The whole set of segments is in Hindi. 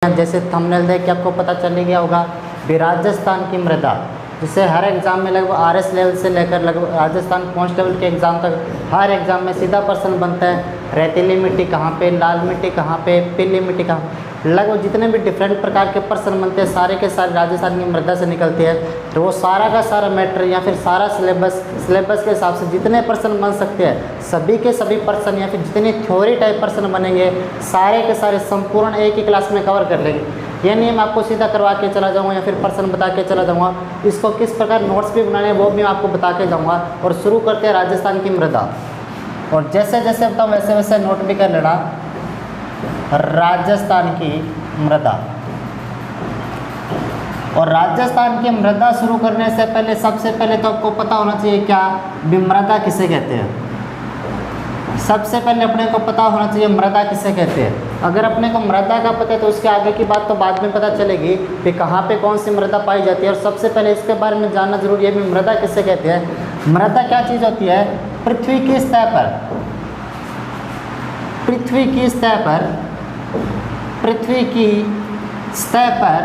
हैं। जैसे थंबनेल देख के आपको पता चल गया होगा भी राजस्थान की मृदा, जिसे हर एग्ज़ाम में लगभग RS लेवल से लेकर लगभग राजस्थान कांस्टेबल के एग्ज़ाम तक हर एग्ज़ाम में सीधा प्रश्न बनता है। रेतीली मिट्टी कहाँ पे, लाल मिट्टी कहाँ पे, पीली मिट्टी कहाँ, लगभग जितने भी डिफरेंट प्रकार के प्रश्न बनते हैं सारे के सारे राजस्थान की मृदा से निकलती है। तो वो सारा का सारा मैटर या फिर सारा सिलेबस के हिसाब से जितने प्रश्न बन सकते हैं सभी के सभी प्रश्न या फिर जितने थ्योरी टाइप प्रश्न बनेंगे सारे के सारे संपूर्ण एक ही क्लास में कवर कर लेंगे। ये नहीं मैं आपको सीधा करवा के चला जाऊँगा या फिर प्रश्न बता के चला जाऊँगा, इसको किस प्रकार नोट्स भी बनाने वो भी मैं आपको बता के जाऊँगा। और शुरू करते हैं राजस्थान की मृदा, और जैसे जैसे बताऊँ वैसे वैसे नोट भी कर लेना। राजस्थान की मृदा, और राजस्थान की मृदा शुरू करने से पहले सबसे पहले तो आपको पता होना चाहिए क्या मृदा किसे कहते हैं। सबसे पहले अपने को पता होना चाहिए मृदा किसे कहते हैं। अगर अपने को मृदा का पता है तो उसके आगे की बात तो बाद में पता चलेगी कि कहाँ पे कौन सी मृदा पाई जाती है। और सबसे पहले इसके बारे में जानना जरूरी है भी मृदा किसे कहते हैं। मृदा क्या चीज़ होती है, पृथ्वी की सतह पर, पृथ्वी की सतह पर, पृथ्वी की सतह पर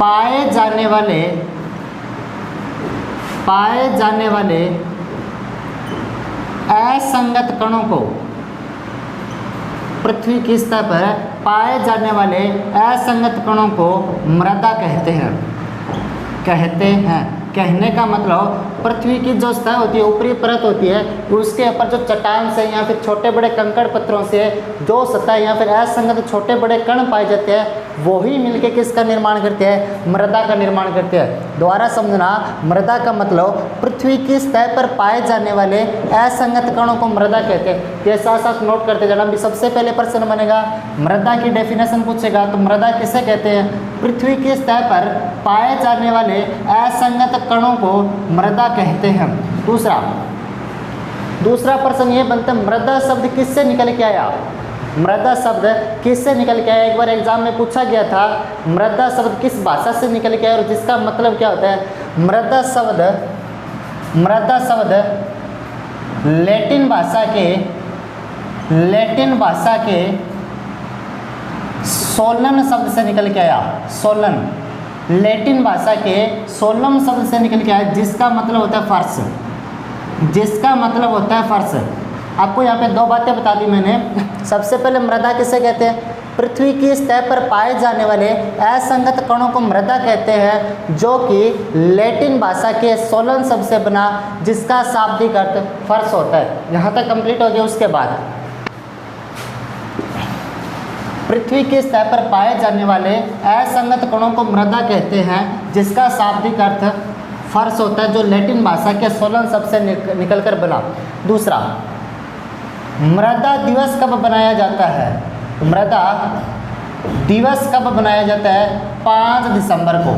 पाए जाने वाले असंगत कणों को, पृथ्वी की सतह पर पाए जाने वाले असंगत कणों को मृदा कहते हैं। कहने का मतलब पृथ्वी की जो सतह होती है, ऊपरी परत होती है, उसके ऊपर जो चट्टान से या फिर छोटे बड़े कंकड़ पत्थरों से जो सतह या फिर असंगत छोटे बड़े कण पाए जाते हैं वही मिलके किसका निर्माण करते हैं, मृदा का निर्माण करते हैं। दोबारा समझना, मृदा का मतलब पृथ्वी की सतह पर पाए जाने वाले असंगत कणों को मृदा कहते हैं। ये साथ साथ नोट करते जाना। भी सबसे पहले प्रश्न बनेगा मृदा की डेफिनेशन पूछेगा तो मृदा किसे कहते हैं, पृथ्वी की सतह पर पाए जाने वाले असंगत कणों को मृदा कहते हैं। दूसरा प्रश्न ये बनता है मृदा शब्द किससे निकल के आया। मृदा शब्द किससे निकल के आया, एक बार एग्जाम में पूछा गया था मृदा शब्द किस भाषा से निकल के आया और जिसका मतलब क्या होता है। मृदा शब्द लैटिन भाषा के सोलन शब्द से निकल के आया। सोलन लैटिन भाषा के सोलम शब्द से निकल के आया, जिसका मतलब होता है फर्श, जिसका मतलब होता है फर्श। आपको यहाँ पे दो बातें बता दी मैंने। सबसे पहले मृदा किसे कहते हैं, पृथ्वी की सतह पर पाए जाने वाले असंगत कणों को मृदा कहते हैं, जो कि लैटिन भाषा के सोलन शब्द से बना, जिसका शाब्दिक अर्थ फर्श होता है। यहाँ तक कंप्लीट हो गया। उसके बाद पृथ्वी की सतह पर पाए जाने वाले असंगत कणों को मृदा कहते हैं, जिसका शाब्दिक अर्थ फर्श होता है, जो लैटिन भाषा के सोलन शब्द से निकलकर बना। दूसरा, मृदा दिवस कब बनाया जाता है। मृदा दिवस कब बनाया जाता है, 5 दिसंबर को।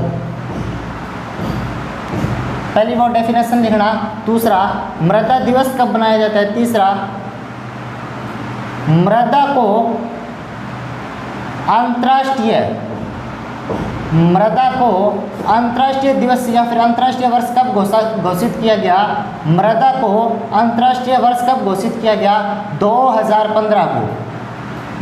पहली वो डेफिनेशन लिखना। दूसरा, मृदा दिवस कब बनाया जाता है। तीसरा, मृदा को अंतर्राष्ट्रीय दिवस या फिर अंतर्राष्ट्रीय वर्ष कब घोषित किया गया। मृदा को अंतर्राष्ट्रीय वर्ष कब घोषित किया गया, 2015 को।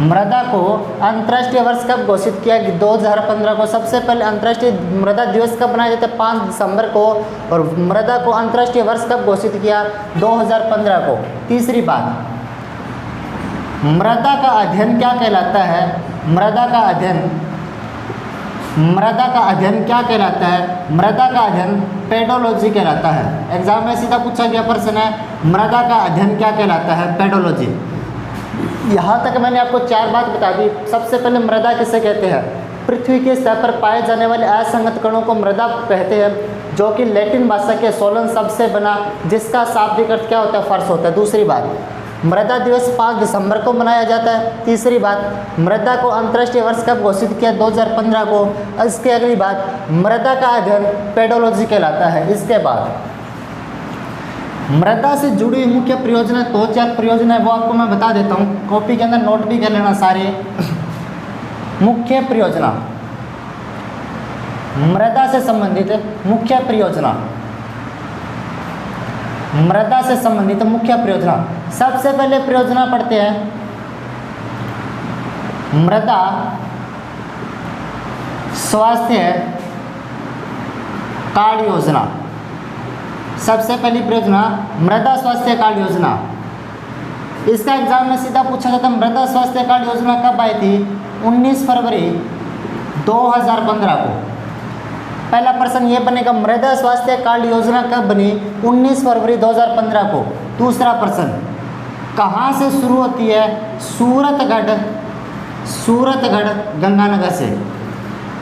मृदा को अंतर्राष्ट्रीय वर्ष कब घोषित किया गया, 2015 को। सबसे पहले अंतर्राष्ट्रीय मृदा दिवस कब मनाया जाता है, 5 दिसंबर को, और मृदा को अंतर्राष्ट्रीय वर्ष कब घोषित किया, 2015 को। तीसरी बात, मृदा का अध्ययन क्या कहलाता है। मृदा का अध्ययन क्या कहलाता है। मृदा का अध्ययन पेडोलॉजी कहलाता है। एग्जाम में सीधा पूछा गया प्रश्न है, मृदा का अध्ययन क्या कहलाता है, पेडोलॉजी। यहाँ तक मैंने आपको 4 बात बता दी। सबसे पहले मृदा किसे कहते हैं, पृथ्वी की सतह पर पाए जाने वाले असंगत कणों को मृदा कहते हैं, जो कि लैटिन भाषा के सोलन शब्द से बना, जिसका शाब्दिक अर्थ क्या होता है, फर्श होता है। दूसरी बात, मृदा दिवस 5 दिसंबर को मनाया जाता है। तीसरी बात, मृदा को अंतर्राष्ट्रीय वर्ष कब घोषित किया, 2015 को। इसके अगली बात, मृदा का अध्ययन पेडोलॉजी कहलाता है। इसके बाद मृदा से जुड़ी हुई मुख्य परियोजना, 2-4 परियोजना है, वो आपको मैं बता देता हूँ। कॉपी के अंदर नोट भी कर लेना सारे। मुख्य परियोजना, मृदा से संबंधित मुख्य परियोजना, मृदा से संबंधित मुख्य परियोजना। सबसे पहले परियोजना पढ़ते हैं मृदा स्वास्थ्य कार्ड योजना। सबसे पहली परियोजना मृदा स्वास्थ्य कार्ड योजना। इसका एग्जाम में सीधा पूछा जाता है, मृदा स्वास्थ्य कार्ड योजना कब आई थी? 19 फरवरी 2015 को। पहला प्रश्न ये बनेगा, मृदा स्वास्थ्य कार्ड योजना कब बनी? 19 फरवरी 2015 को। दूसरा प्रश्न, कहाँ से शुरू होती है? सूरतगढ़ गंगानगर से।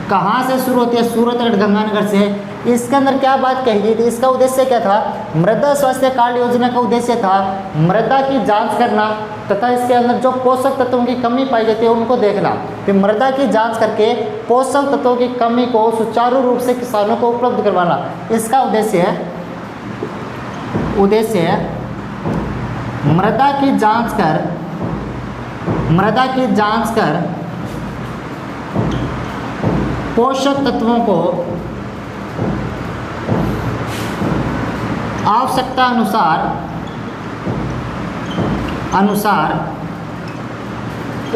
कहाँ से शुरू होती है? सूरतगढ़ गंगानगर से। इसके अंदर क्या बात कही गई थी? इसका उद्देश्य क्या था? मृदा स्वास्थ्य कार्ड योजना का उद्देश्य था मृदा की जांच करना तथा इसके अंदर जो पोषक तत्वों की कमी पाई जाती है उनको देखना। फिर मृदा की जांच करके पोषक तत्वों की कमी को सुचारू रूप से किसानों को उपलब्ध करवाना, इसका उद्देश्य है मृदा की जांच कर पोषक तत्वों को आवश्यकता अनुसार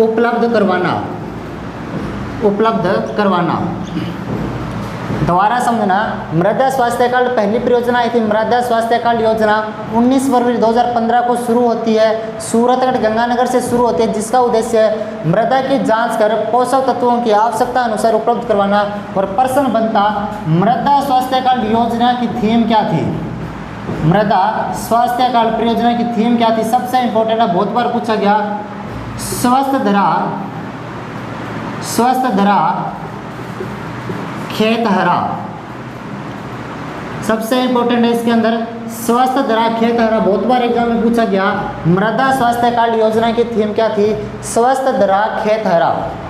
उपलब्ध करवाना। दोबारा समझना, मृदा स्वास्थ्य कार्ड पहली परियोजना आई थी। मृदा स्वास्थ्य कार्ड योजना 19 फरवरी 2015 को शुरू होती है, सूरतगढ़ गंगानगर से शुरू होती है, जिसका उद्देश्य है मृदा की जांच कर पोषक तत्वों की आवश्यकता अनुसार उपलब्ध करवाना। और प्रश्न बनता, मृदा स्वास्थ्य कार्ड योजना की थीम क्या थी? मृदा स्वास्थ्य कार्ड परियोजना की थीम क्या थी? सबसे इंपॉर्टेंट है, बहुत बार पूछा गया, स्वस्थ धरा खेत हरा। सबसे इंपॉर्टेंट है इसके अंदर स्वस्थ धरा खेत हरा, बहुत बार एग्जाम में पूछा गया। मृदा स्वास्थ्य कार्ड योजना की थीम क्या थी? स्वस्थ धरा खेत हरा।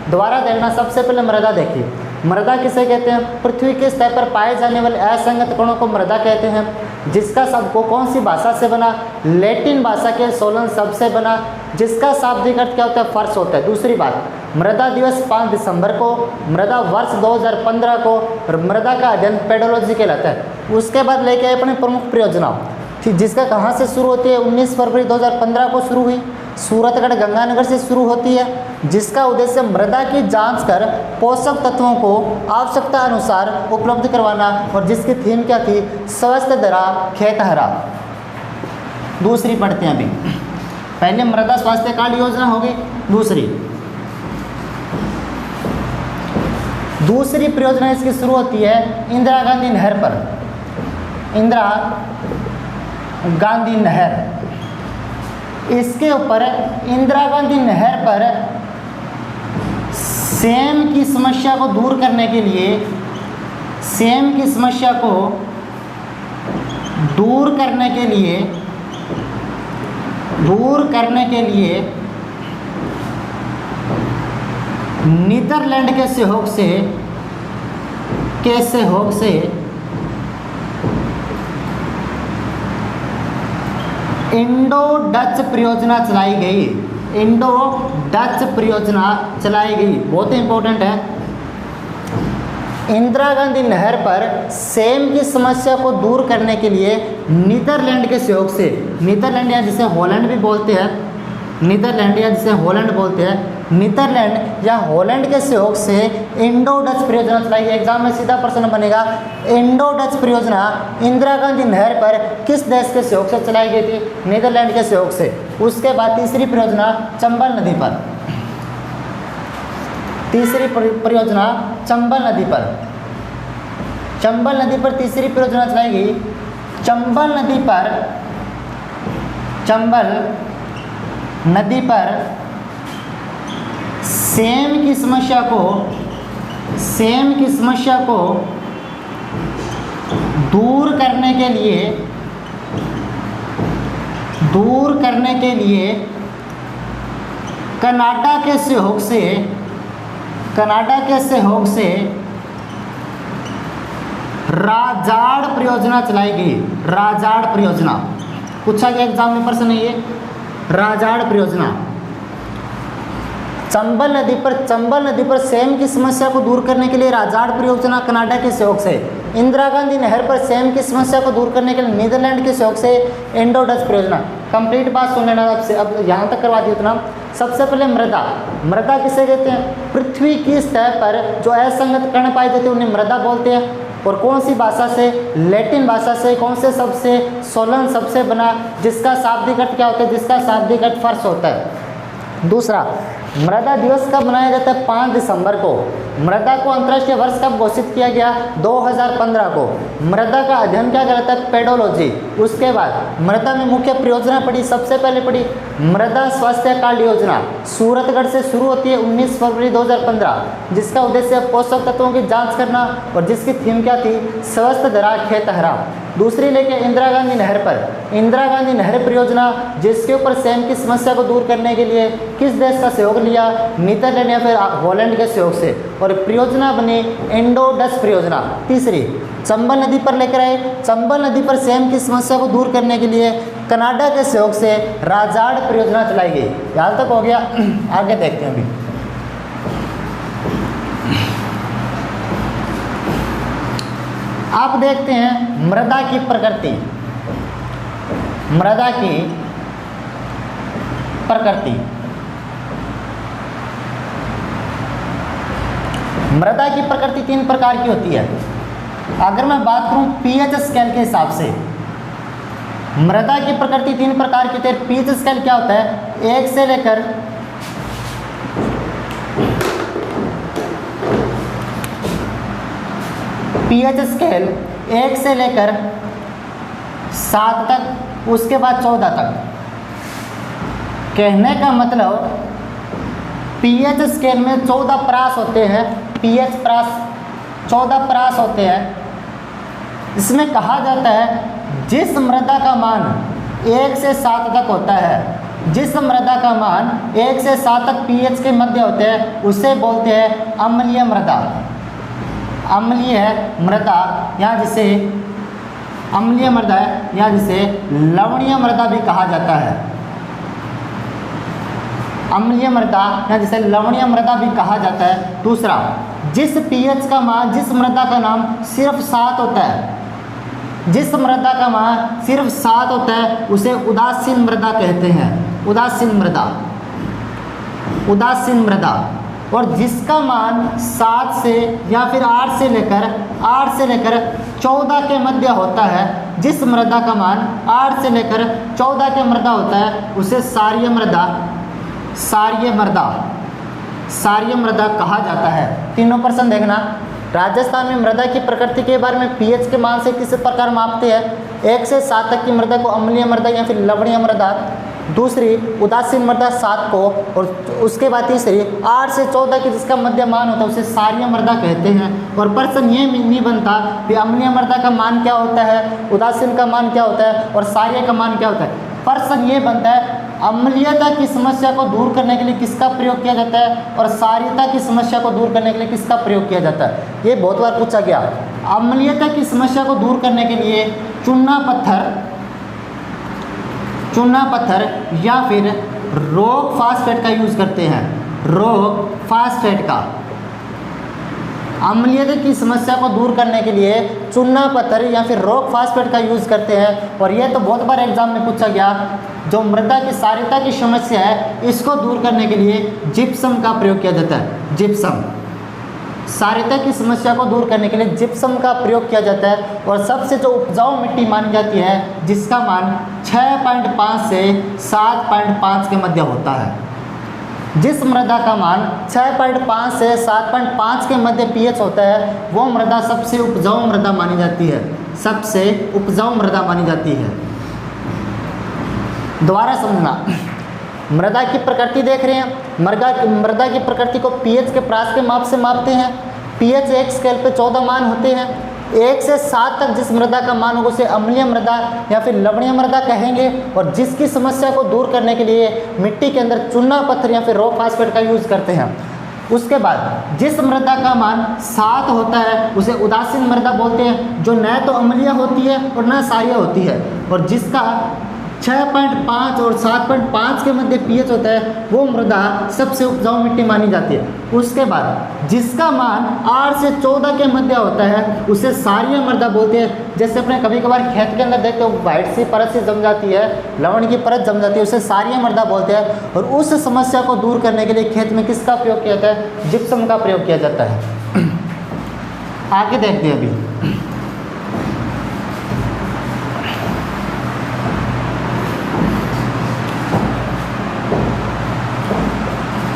दोबारा देखना, सबसे पहले मृदा देखिए। मृदा किसे कहते हैं? पृथ्वी के सतह पर पाए जाने वाले असंगत कणों को मृदा कहते हैं। जिसका शब्द को कौन सी भाषा से बना? लैटिन भाषा के सोलन शब्द से बना, जिसका शाब्दिक अर्थ क्या होता है? फर्श होता है। दूसरी बात, मृदा दिवस 5 दिसंबर को, मृदा वर्ष 2015 को, और मृदा का अध्ययन पेडोलॉजी कहलाता है। उसके बाद लेके आए अपनी प्रमुख परियोजना, ठीक, जिसका कहाँ से शुरू होती है? 19 फरवरी 2015 को शुरू हुई, सूरतगढ़ गंगानगर से शुरू होती है, जिसका उद्देश्य मृदा की जांच कर पोषक तत्वों को आवश्यकता अनुसार उपलब्ध करवाना, और जिसकी थीम क्या थी? स्वस्थ धरा खेत हरा। दूसरी पढ़ते हैं अभी। पहले मृदा स्वास्थ्य कार्ड योजना हो गई। दूसरी परियोजना इसकी शुरू होती है इंदिरा गांधी नहर पर। इंदिरा गांधी नहर, इसके ऊपर इंदिरा गांधी नहर पर सेम की समस्या को दूर करने के लिए नीदरलैंड के सहयोग से इंडो डच परियोजना चलाई गई। बहुत इंपॉर्टेंट है। इंदिरा गांधी नहर पर सेम की समस्या को दूर करने के लिए नीदरलैंड के सहयोग से, नीदरलैंड या जिसे हॉलैंड भी बोलते हैं, नीदरलैंड या हॉलैंड के सहयोग से इंडो डच परियोजना चलाई गई। एग्जाम में सीधा प्रश्न बनेगा, इंडो डच परियोजना इंदिरा गांधी नहर पर किस देश के सहयोग से चलाई गई थी? नीदरलैंड के सहयोग से। उसके बाद तीसरी परियोजना चंबल नदी पर। तीसरी परियोजना चंबल नदी पर तीसरी परियोजना चलाई गई। चंबल नदी पर सेम की समस्या को दूर करने के लिए कनाडा के सहयोग से राजाड़ परियोजना चलाई गई। राजाड़ परियोजना पूछा गया एग्जाम में प्रश्न है ये। राजाड़ परियोजना चंबल नदी पर सेम की समस्या को दूर करने के लिए राजाड़ परियोजना कनाडा के सहयोग से, इंदिरा गांधी नहर पर सेम की समस्या को दूर करने के लिए नीदरलैंड के सहयोग से इंडो डच परियोजना। कंप्लीट बात सुन लेना। अब यहाँ तक करवा दी उतना। सबसे पहले मृदा। मृदा किसे कहते हैं? पृथ्वी की सतह पर जो असंगत कण पाए जाते हैं उन्हें मृदा बोलते हैं। और कौन सी भाषा से? लैटिन भाषा से। कौन से शब्द से? सोलन शब्द से बना, जिसका शाब्दिक अर्थ क्या होता है? जिसका शाब्दिक अर्थ फर्श होता है। दूसरा, मृदा दिवस कब मनाया जाता है? 5 दिसंबर को। मृदा को अंतर्राष्ट्रीय वर्ष कब घोषित किया गया? 2015 को। मृदा का अध्ययन क्या कहलाता है? पेडोलॉजी। उसके बाद मृदा में मुख्य परियोजना पड़ी, सबसे पहले पड़ी मृदा स्वास्थ्य कार्ड योजना, सूरतगढ़ से शुरू होती है 19 फरवरी 2015, जिसका उद्देश्य पोषक तत्वों की जांच करना और जिसकी थीम क्या थी? स्वस्थ धरा खेत हरा। दूसरी लेके इंदिरा गांधी नहर पर, इंदिरा गांधी नहर परियोजना, जिसके ऊपर सेम की समस्या को दूर करने के लिए किस देश का सहयोग लिया? नीदरलैंड या फिर हॉलैंड के सहयोग से, और परियोजना बनी इंडो डच परियोजना। तीसरी, चंबल नदी पर लेकर आए, चंबल नदी पर सेम की समस्या को दूर करने के लिए कनाडा के सहयोग से राजाड़ परियोजना चलाई गई। यहाँ तक हो गया, आगे देखते हैं अभी। आप देखते हैं मृदा की प्रकृति। मृदा की प्रकृति, मृदा की प्रकृति 3 प्रकार की होती है। अगर मैं बात करूं पीएच स्केल के हिसाब से, मृदा की प्रकृति 3 प्रकार की होती है। पीएच स्केल क्या होता है? 1 से लेकर पीएच स्केल 1 से लेकर 7 तक, उसके बाद 14 तक। कहने का मतलब पीएच स्केल में 14 प्रास होते हैं। पीएच प्रास 14 प्रास होते हैं। इसमें कहा जाता है जिस मृदा का मान 1 से 7 तक होता है, जिस मृदा का मान 1 से 7 तक पीएच के मध्य होते हैं उसे बोलते हैं अम्लीय मृदा। अम्लीय मृदा, या जिसे अम्लीय मृदा है, या जिसे लवणीय मृदा भी कहा जाता है। अम्लीय मृदा या जिसे लवणीय मृदा भी कहा जाता है। दूसरा, जिस पीएच का मान, जिस मृदा का नाम सिर्फ 7 होता है, जिस मृदा का मान सिर्फ 7 होता है उसे उदासीन मृदा कहते हैं। उदासीन मृदा, उदासीन मृदा। और जिसका मान 7 से या फिर 8 से लेकर 14 के मध्य होता है, जिस मृदा का मान 8 से लेकर 14 के मृदा होता है उसे क्षारीय मृदा, क्षारीय मृदा, क्षारीय मृदा कहा जाता है। तीनों प्रश्न देखना। राजस्थान में मृदा की प्रकृति के बारे में पीएच के मान से किस प्रकार मापते हैं? 1 से 7 तक की मृदा को अम्लीय मृदा या फिर लवणीय मृदा। दूसरी उदासीन मृदा 7 को, और उसके बाद तीसरी 8 से 14 की जिसका मध्य मान होता है उसे क्षारीय मृदा कहते हैं। और प्रश्न ये नहीं बनता कि अम्लीय मृदा का मान क्या होता है, उदासीन का मान क्या होता है और क्षारीय का मान क्या होता है। प्रश्न ये बनता है अम्लीयता की समस्या को दूर करने के लिए किसका प्रयोग किया जाता है और क्षारीयता की समस्या को दूर करने के लिए किसका प्रयोग किया जाता है। ये बहुत बार पूछा गया। अम्लीयता की समस्या को दूर करने के लिए चूना पत्थर या फिर रॉक फास्फेट का यूज़ करते हैं। रॉक फास्फेट का, अम्लीयता की समस्या को दूर करने के लिए चूना पत्थर या फिर रॉक फास्फेट का यूज़ करते हैं। और यह तो बहुत बार एग्जाम में पूछा गया। जो मृदा की क्षारीयता की समस्या है इसको दूर करने के लिए जिप्सम का प्रयोग किया जाता है। जिप्सम, क्षारीयता की समस्या को दूर करने के लिए जिप्सम का प्रयोग किया जाता है। और सबसे जो उपजाऊ मिट्टी मानी जाती है जिसका मान 6.5 से 7.5 के मध्य होता है। जिस मृदा का मान 6.5 से 7.5 के मध्य पीएच होता है वो मृदा सबसे उपजाऊ मृदा मानी जाती है। सबसे उपजाऊ मृदा मानी जाती है। दोबारा समझना, मृदा की प्रकृति देख रहे हैं। मृदा की प्रकृति को पीएच के प्रास के माप से मापते हैं। पीएच एक स्केल पे 14 मान होते हैं। 1 से 7 तक जिस मृदा का मान होगा उसे अम्लीय मृदा या फिर लवणीय मृदा कहेंगे। और जिसकी समस्या को दूर करने के लिए मिट्टी के अंदर चूना पत्थर या फिर रॉक फास्फेट का यूज़ करते हैं। उसके बाद जिस मृदा का मान 7 होता है उसे उदासीन मृदा बोलते हैं, जो न तो अम्लीय होती है और न क्षारीय होती है। और जिसका 6.5 और 7.5 के मध्य पीएच होता है वो मृदा सबसे उपजाऊ मिट्टी मानी जाती है। उसके बाद जिसका मान 8 से 14 के मध्य होता है उसे क्षारीय मृदा बोलते हैं। जैसे अपने कभी कभार खेत के अंदर देखते हो वाइट सी परत सी जम जाती है, लवण की परत जम जाती है, उसे क्षारीय मृदा बोलते हैं। और उस समस्या को दूर करने के लिए खेत में किसका प्रयोग किया जाता है? जिप्सम का प्रयोग किया जाता है। आगे देखते हैं अभी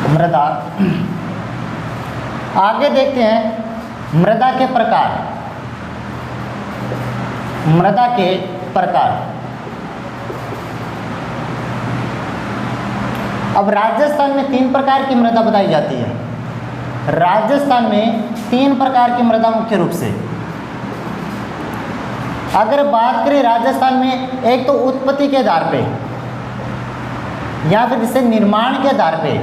मृदा। आगे देखते हैं मृदा के प्रकार। मृदा के प्रकार। अब राजस्थान में 3 प्रकार की मृदा बताई जाती है। राजस्थान में 3 प्रकार की मृदा मुख्य रूप से। अगर बात करें राजस्थान में, एक तो उत्पत्ति के आधार पे या फिर जिसे निर्माण के आधार पे,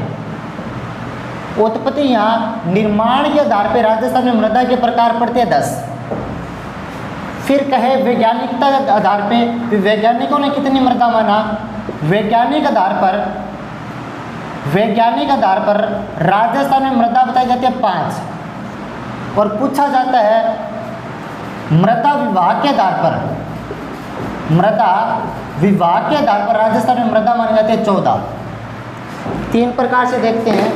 उत्पत्ति या निर्माण के आधार पे राजस्थान में मृदा के प्रकार पड़ते हैं 10। फिर कहे वैज्ञानिकता के आधार पे, वैज्ञानिकों ने कितनी मृदा माना? वैज्ञानिक आधार पर राजस्थान में मृदा बताई जाती है 5। और पूछा जाता है मृदा विभाग के आधार पर, मृदा विभाग के आधार पर राजस्थान में मृदा मानी जाती है 14। 3 प्रकार से देखते हैं।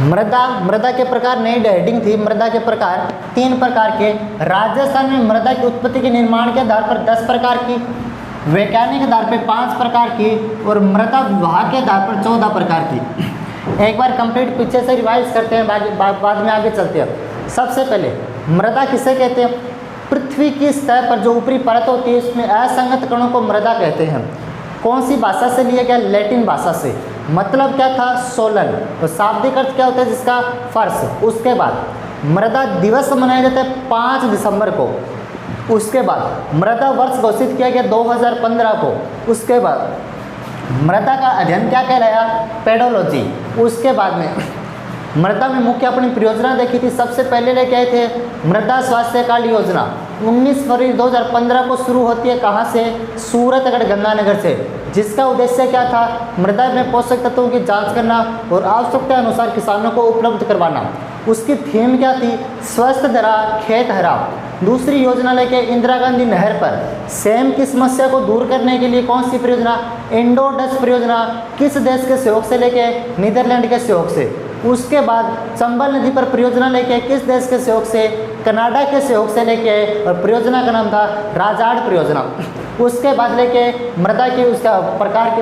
मृदा के प्रकार, नई हेडिंग थी मृदा के प्रकार 3 प्रकार के। राजस्थान में मृदा की उत्पत्ति के निर्माण के आधार पर 10 प्रकार की, वैज्ञानिक आधार पर 5 प्रकार की और मृदा विभाग के आधार पर 14 प्रकार की। एक बार कंप्लीट पीछे से रिवाइज करते हैं, बाद में आगे चलते हैं। सबसे पहले मृदा किसे कहते हैं? पृथ्वी की सतह पर जो ऊपरी परत होती है उसमें असंगत कणों को मृदा कहते हैं। कौन सी भाषा से लिया गया? लैटिन भाषा से। मतलब क्या था? सोलन। तो शाब्दिक अर्थ क्या होता है जिसका? फर्श। उसके बाद मृदा दिवस मनाया जाता है 5 दिसंबर को। उसके बाद मृदा वर्ष घोषित किया गया 2015 को। उसके बाद मृदा का अध्ययन क्या कहलाया? पेडोलॉजी। उसके बाद में मृदा में मुख्य अपनी परियोजना देखी थी। सबसे पहले लेके आए थे मृदा स्वास्थ्य कार्ड योजना। 19 फरवरी 2015 को शुरू होती है। कहाँ से? सूरतगढ़ गंगानगर से। जिसका उद्देश्य क्या था? मृदा में पोषक तत्वों की जांच करना और आवश्यकता अनुसार किसानों को उपलब्ध करवाना। उसकी थीम क्या थी? स्वस्थ धरा खेत हरा। दूसरी योजना लेके इंदिरा गांधी नहर पर सेम की समस्या को दूर करने के लिए कौन सी परियोजना? इंडो डच परियोजना। किस देश के सहयोग से लेके? नीदरलैंड के सहयोग से। उसके बाद चंबल नदी पर परियोजना लेके किस देश के सहयोग से? कनाडा के सहयोग से लेके, और परियोजना का नाम था राजाड़ परियोजना। उसके बाद लेके मृदा की उसका प्रकार के,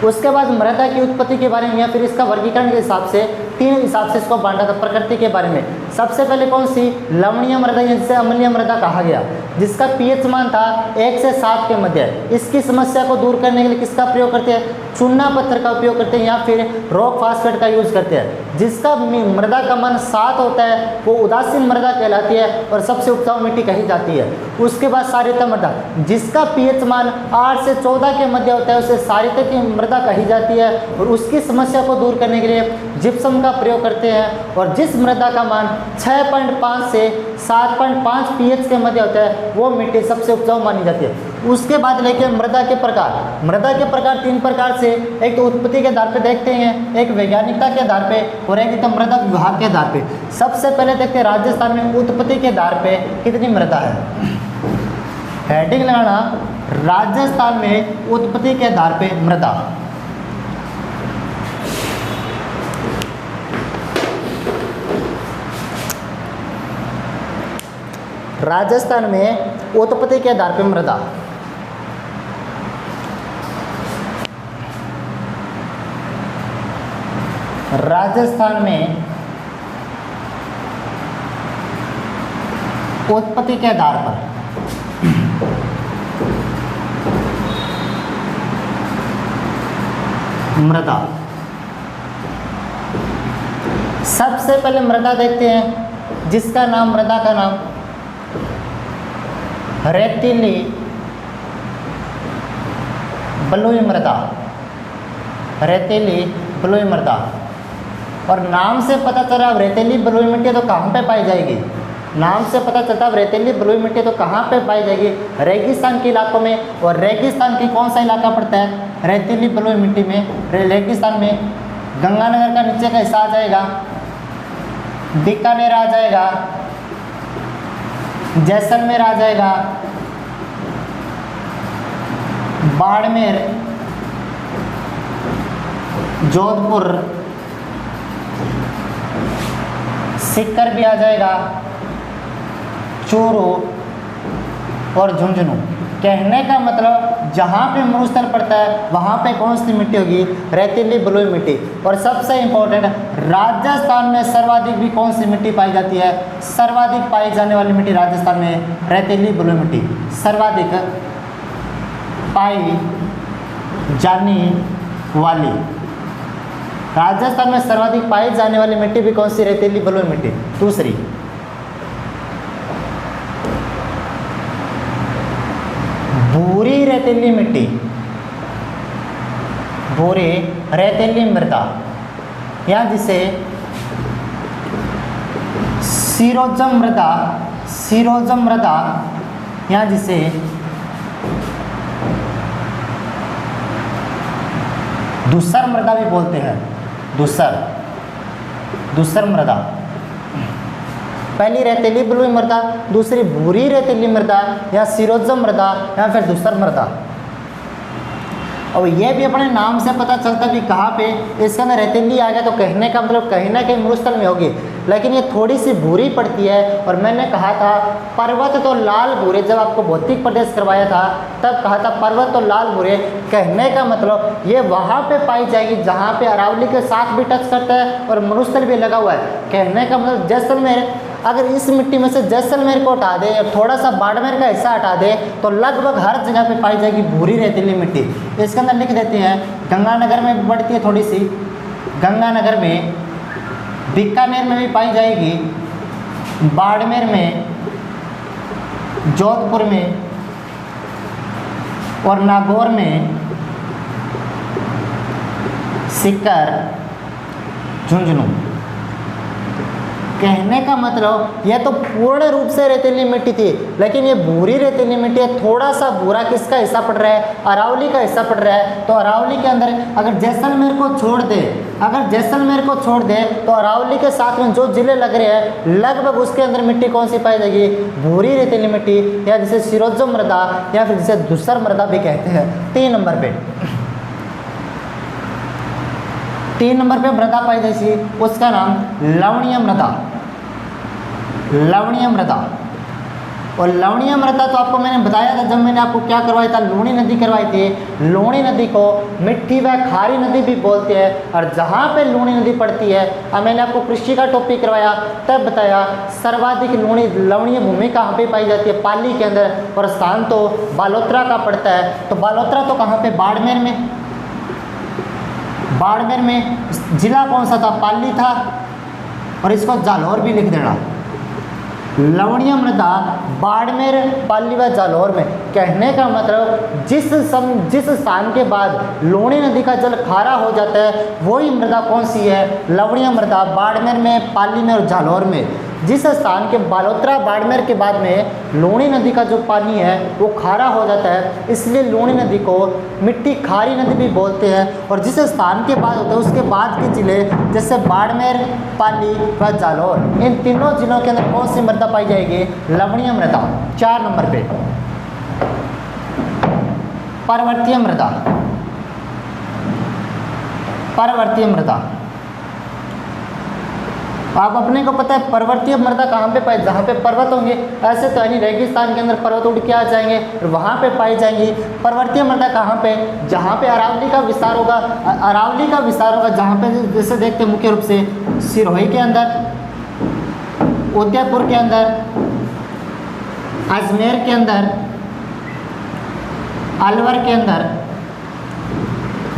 उसके बाद मृदा की उत्पत्ति के बारे में या फिर इसका वर्गीकरण के हिसाब से 3 हिसाब से इसको बांटा था। प्रकृति के बारे में सबसे पहले कौन सी? लवणीय मृदा जिसे अम्लीय मृदा कहा गया, जिसका पीएच मान था 1 से 7 के मध्य। इसकी समस्या को दूर करने के लिए किसका प्रयोग करते हैं? चूना पत्थर का उपयोग करते हैं या फिर रॉक फास्फेट का यूज करते हैं। जिसका मृदा का मान 7 होता है वो उदासीन मृदा कहलाती है और सबसे उपजाऊ मिट्टी कही जाती है। उसके बाद क्षारीयता मृदा, जिसका पीएच मान 8 से 14 के मध्य होता है उसे क्षारीयता की मृदा कही जाती है और उसकी समस्या को दूर करने के लिए जिप्सम का प्रयोग करते हैं। और जिस मृदा का मान 6.5 से 7.5 पीएच के मध्य होता है वो मिट्टी सबसे उपजाऊ मानी जाती है। उसके बाद लेके मृदा के प्रकार। मृदा के प्रकार 3 प्रकार से, एक तो उत्पत्ति के आधार पे देखते हैं, एक वैज्ञानिकता के आधार पे और एक तो मृदा विभाग के आधार पे। सबसे पहले देखते हैं राजस्थान में उत्पत्ति के आधार पे कितनी मृदा है। हेडिंग लगाना राजस्थान में उत्पत्ति के आधार पे मृदा। राजस्थान में उत्पत्ति के आधार पे मृदा। राजस्थान में उत्पत्ति के आधार पर मृदा। सबसे पहले मृदा देखते हैं जिसका नाम, मृदा का नाम रेतीली बलुई मृदा। रेतीली बलुई मृदा। और नाम से पता चल रहा है रेतीली बलुई मिट्टी तो कहाँ पे पाई जाएगी, नाम से पता चलता है रेतीली बलुई मिट्टी तो कहाँ पे पाई जाएगी, रेगिस्तान के इलाकों में। और रेगिस्तान की कौन सा इलाका पड़ता है रेतीली बलुई मिट्टी में, रेगिस्तान में गंगानगर का नीचे का हिस्सा आ जाएगा, बीकानेर आ जाएगा, जैसलमेर आ जाएगा, बाड़मेर, जोधपुर, सीकर भी आ जाएगा, चूरू और झुंझुनू। कहने का मतलब जहाँ पे मरुस्थल पड़ता है वहाँ पे कौन सी मिट्टी होगी, रेतीली बलुई मिट्टी। और सबसे इम्पोर्टेंट, राजस्थान में सर्वाधिक भी कौन सी मिट्टी पाई जाती है, सर्वाधिक पाई जाने वाली मिट्टी राजस्थान में रेतीली बलुई मिट्टी, सर्वाधिक पाई जाने वाली। राजस्थान में सर्वाधिक पाई जाने वाली मिट्टी भी कौन सी, रेतीली बलुई मिट्टी। दूसरी, भूरी रेतीली मिट्टी, भूरी रेतीली मृदा, या जिसे सीरोजम मृदा, सीरोजम मृदा, या जिसे धूसर मृदा भी बोलते हैं, धूसर, धूसर मृदा। पहली रेतीली बलुई मृदा, दूसरी भूरी रेतीली मृदा या सीरोजम मृदा या फिर धूसर मृदा। और ये भी अपने नाम से पता चलता है कि कहाँ पे इसके अंदर रेतीली आ गया तो कहने का मतलब कहीं ना कहीं मरुस्थल में होगी, लेकिन ये थोड़ी सी भूरी पड़ती है। और मैंने कहा था पर्वत तो लाल भूरे, जब आपको भौतिक प्रदेश करवाया था तब कहा था पर्वत तो लाल भूरे। कहने का मतलब ये वहाँ पे पाई जाएगी जहाँ पे अरावली के साथ भी टच करता है और मरुस्थल भी लगा हुआ है। कहने का मतलब जैसलमेर, अगर इस मिट्टी में से जैसलमेर को हटा दे और थोड़ा सा बाड़मेर का हिस्सा हटा दे तो लगभग हर जगह पे पाई जाएगी भूरी रेतीली मिट्टी। इसके अंदर लिख देते हैं गंगानगर में भी बढ़ती है थोड़ी सी, गंगानगर में, बीकानेर में भी पाई जाएगी, बाड़मेर में, जोधपुर में और नागौर में, सीकर, झुंझुनू। कहने का मतलब यह तो पूर्ण रूप से रेतीली मिट्टी थी, लेकिन ये भूरी रेतीली मिट्टी है। थोड़ा सा भूरा किसका हिस्सा पड़ रहा है, अरावली का हिस्सा पड़ रहा है। तो अरावली के अंदर अगर जैसलमेर को छोड़ दे, अगर जैसलमेर को छोड़ दे तो अरावली के साथ में जो जिले लग रहे हैं लगभग उसके अंदर मिट्टी कौन सी पाई जाएगी, भूरी रेतीली मिट्टी, या जिसे सीरोजम मृदा या फिर जिसे धूसर मृदा भी कहते हैं। 3 नंबर पे, 3 नंबर पे मृदा पाई जाती, उसका नाम लवणीय मृदा, लवणीय मृदा। और लवणीय मृदा तो आपको मैंने बताया था जब मैंने आपको क्या करवाया था, लूणी नदी करवाई थी। लूणी नदी को मिट्टी व खारी नदी भी बोलते हैं। और जहाँ पे लूणी नदी पड़ती है, अब मैंने आपको कृषि का टॉपिक करवाया तब बताया सर्वाधिक लवणीय भूमि कहाँ पे पाई जाती है, पाली के अंदर। और स्थान तो बालोतरा का पड़ता है। तो बालोतरा तो कहाँ पे, बाड़मेर में, बाड़मेर में। जिला कौन सा था, पाली था। और इसको जालौर भी लिख देना। लवणीय मृदा बाड़मेर, पाली व जालौर में। कहने का मतलब जिस स्थान के बाद लूणी नदी का जल खारा हो जाता है वही मृदा कौन सी है, लवणीय मृदा, बाड़मेर में, पाली में और जालौर में। जिस स्थान के बालोतरा बाड़मेर के बाद में लूणी नदी का जो पानी है वो खारा हो जाता है, इसलिए लूणी नदी को मिट्टी खारी नदी भी बोलते हैं। और जिस स्थान के बाद होता है उसके बाद के जिले जैसे बाड़मेर, पाली व जालौर, इन तीनों जिलों के अंदर कौन सी मृदा पाई जाएगी, लवणीय मृदा। 4 नंबर पे पर्वतीय मृदा, पर्वतीय मृदा। आप अपने को पता है पर्वतीय मृदा कहाँ पे पाई, जहाँ पे पर्वत होंगे। ऐसे तो यानी रेगिस्तान के अंदर पर्वत उड़ के आ जाएंगे और वहाँ पे पाई जाएंगी। पर्वतीय मृदा कहाँ पे, जहाँ पे अरावली का विस्तार होगा, अरावली का विस्तार होगा, जहाँ पे जैसे देखते हैं मुख्य रूप से सिरोही के अंदर, उदयपुर के अंदर, अजमेर के अंदर, अलवर के अंदर,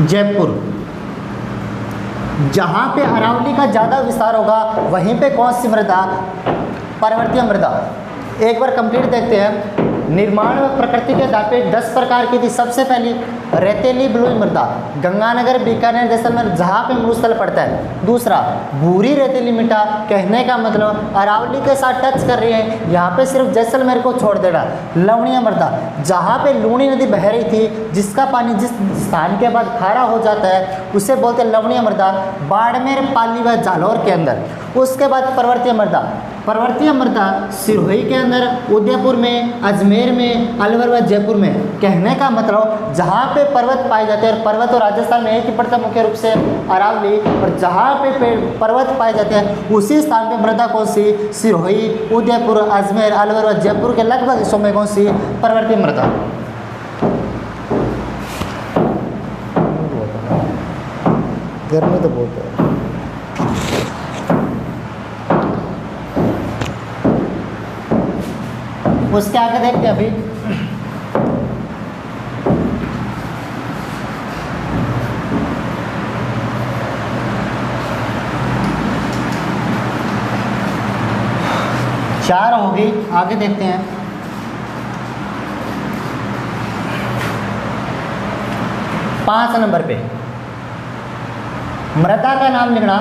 जयपुर। जहाँ पे अरावली का ज़्यादा विस्तार होगा वहीं पे कौन सी मृदा, पर्वतीय मृदा। एक बार कंप्लीट देखते हैं। निर्माण व प्रकृति के आधार पे 10 प्रकार की थी। सबसे पहली रेतीली बलुई मृदा, गंगानगर, बीकानेर, जैसलमेर जहाँ पे मरुस्थल पड़ता है। दूसरा भूरी रेतीली मिट्टा, कहने का मतलब अरावली के साथ टच कर रही है, यहाँ पे सिर्फ जैसलमेर को छोड़ देना। लवणीय मृदा, जहाँ पे लूणी नदी बह रही थी, जिसका पानी जिस स्थान के बाद खारा हो जाता है उसे बोलते हैं लवणीय मृदा, बाड़मेर, पाली व जालौर के अंदर। उसके बाद पर्वतीय मृदा, पर्वतीय मृदा सिरोही के अंदर, उदयपुर में, अजमेर में, अलवर व जयपुर में। कहने का मतलब जहाँ पे पर्वत पाए जाते हैं, और पर्वत और राजस्थान में एक ही पड़ता है मुख्य रूप से अरावली, और जहाँ पे पर्वत पाए जाते हैं उसी स्थान पे मृदा कौन सी, सिरोही, उदयपुर, अजमेर, अलवर व जयपुर के लगभग हिस्सों में कौन सी, पर्वतीय मृदा। गर्मी तो बहुत है। उसके आगे देखते हैं अभी चार होगी, आगे देखते हैं। पाँच नंबर पे मृदा का नाम लिखना,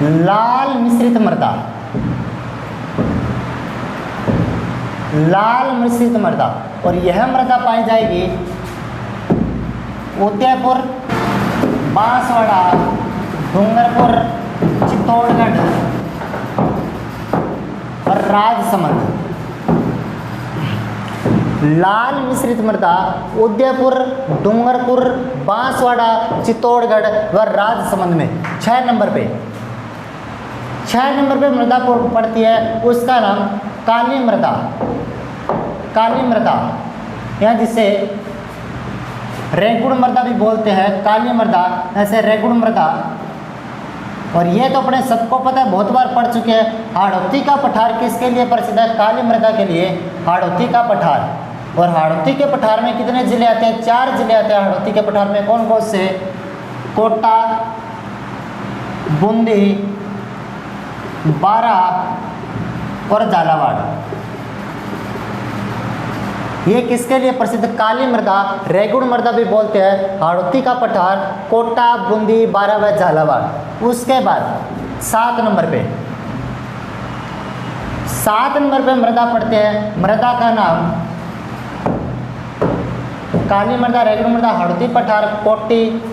लाल मिश्रित मृदा, लाल मिश्रित मृदा। और यह मृदा पाई जाएगी उदयपुर, बांसवाड़ा, डूंगरपुर, चित्तौड़गढ़ और राजसमंद। लाल मिश्रित मृदा उदयपुर, डूंगरपुर, बांसवाड़ा, चित्तौड़गढ़ व राजसमंद में। 6 नंबर पे, 6 नंबर पे मृदा पड़ती है, उसका नाम काली मृदा, काली मृदा, या जिसे रेगुड़ मृदा भी बोलते हैं, काली मृदा, ऐसे रेगुड़ मृदा। और ये तो अपने सबको पता है, बहुत बार पढ़ चुके हैं। हाड़ौती का पठार किसके लिए प्रसिद्ध है, काली मृदा के लिए, हाड़ौती का पठार। और हाड़ौती के पठार में कितने जिले आते हैं, 4 जिले आते हैं हाड़ौती के पठार में। कौन कौन से, कोटा, बूंदी, बारा और झालावाड़। ये किसके लिए प्रसिद्ध, काली मृदा, रेगुड़ मृदा भी बोलते हैं, हाड़ौती का पठार, कोटा, बूंदी, बारा व झालावाड़। उसके बाद 7 नंबर पे, 7 नंबर पे मृदा पढ़ते हैं, मृदा का नाम काली मृदा, रेगुड़ मृदा, हाड़ौती पठार,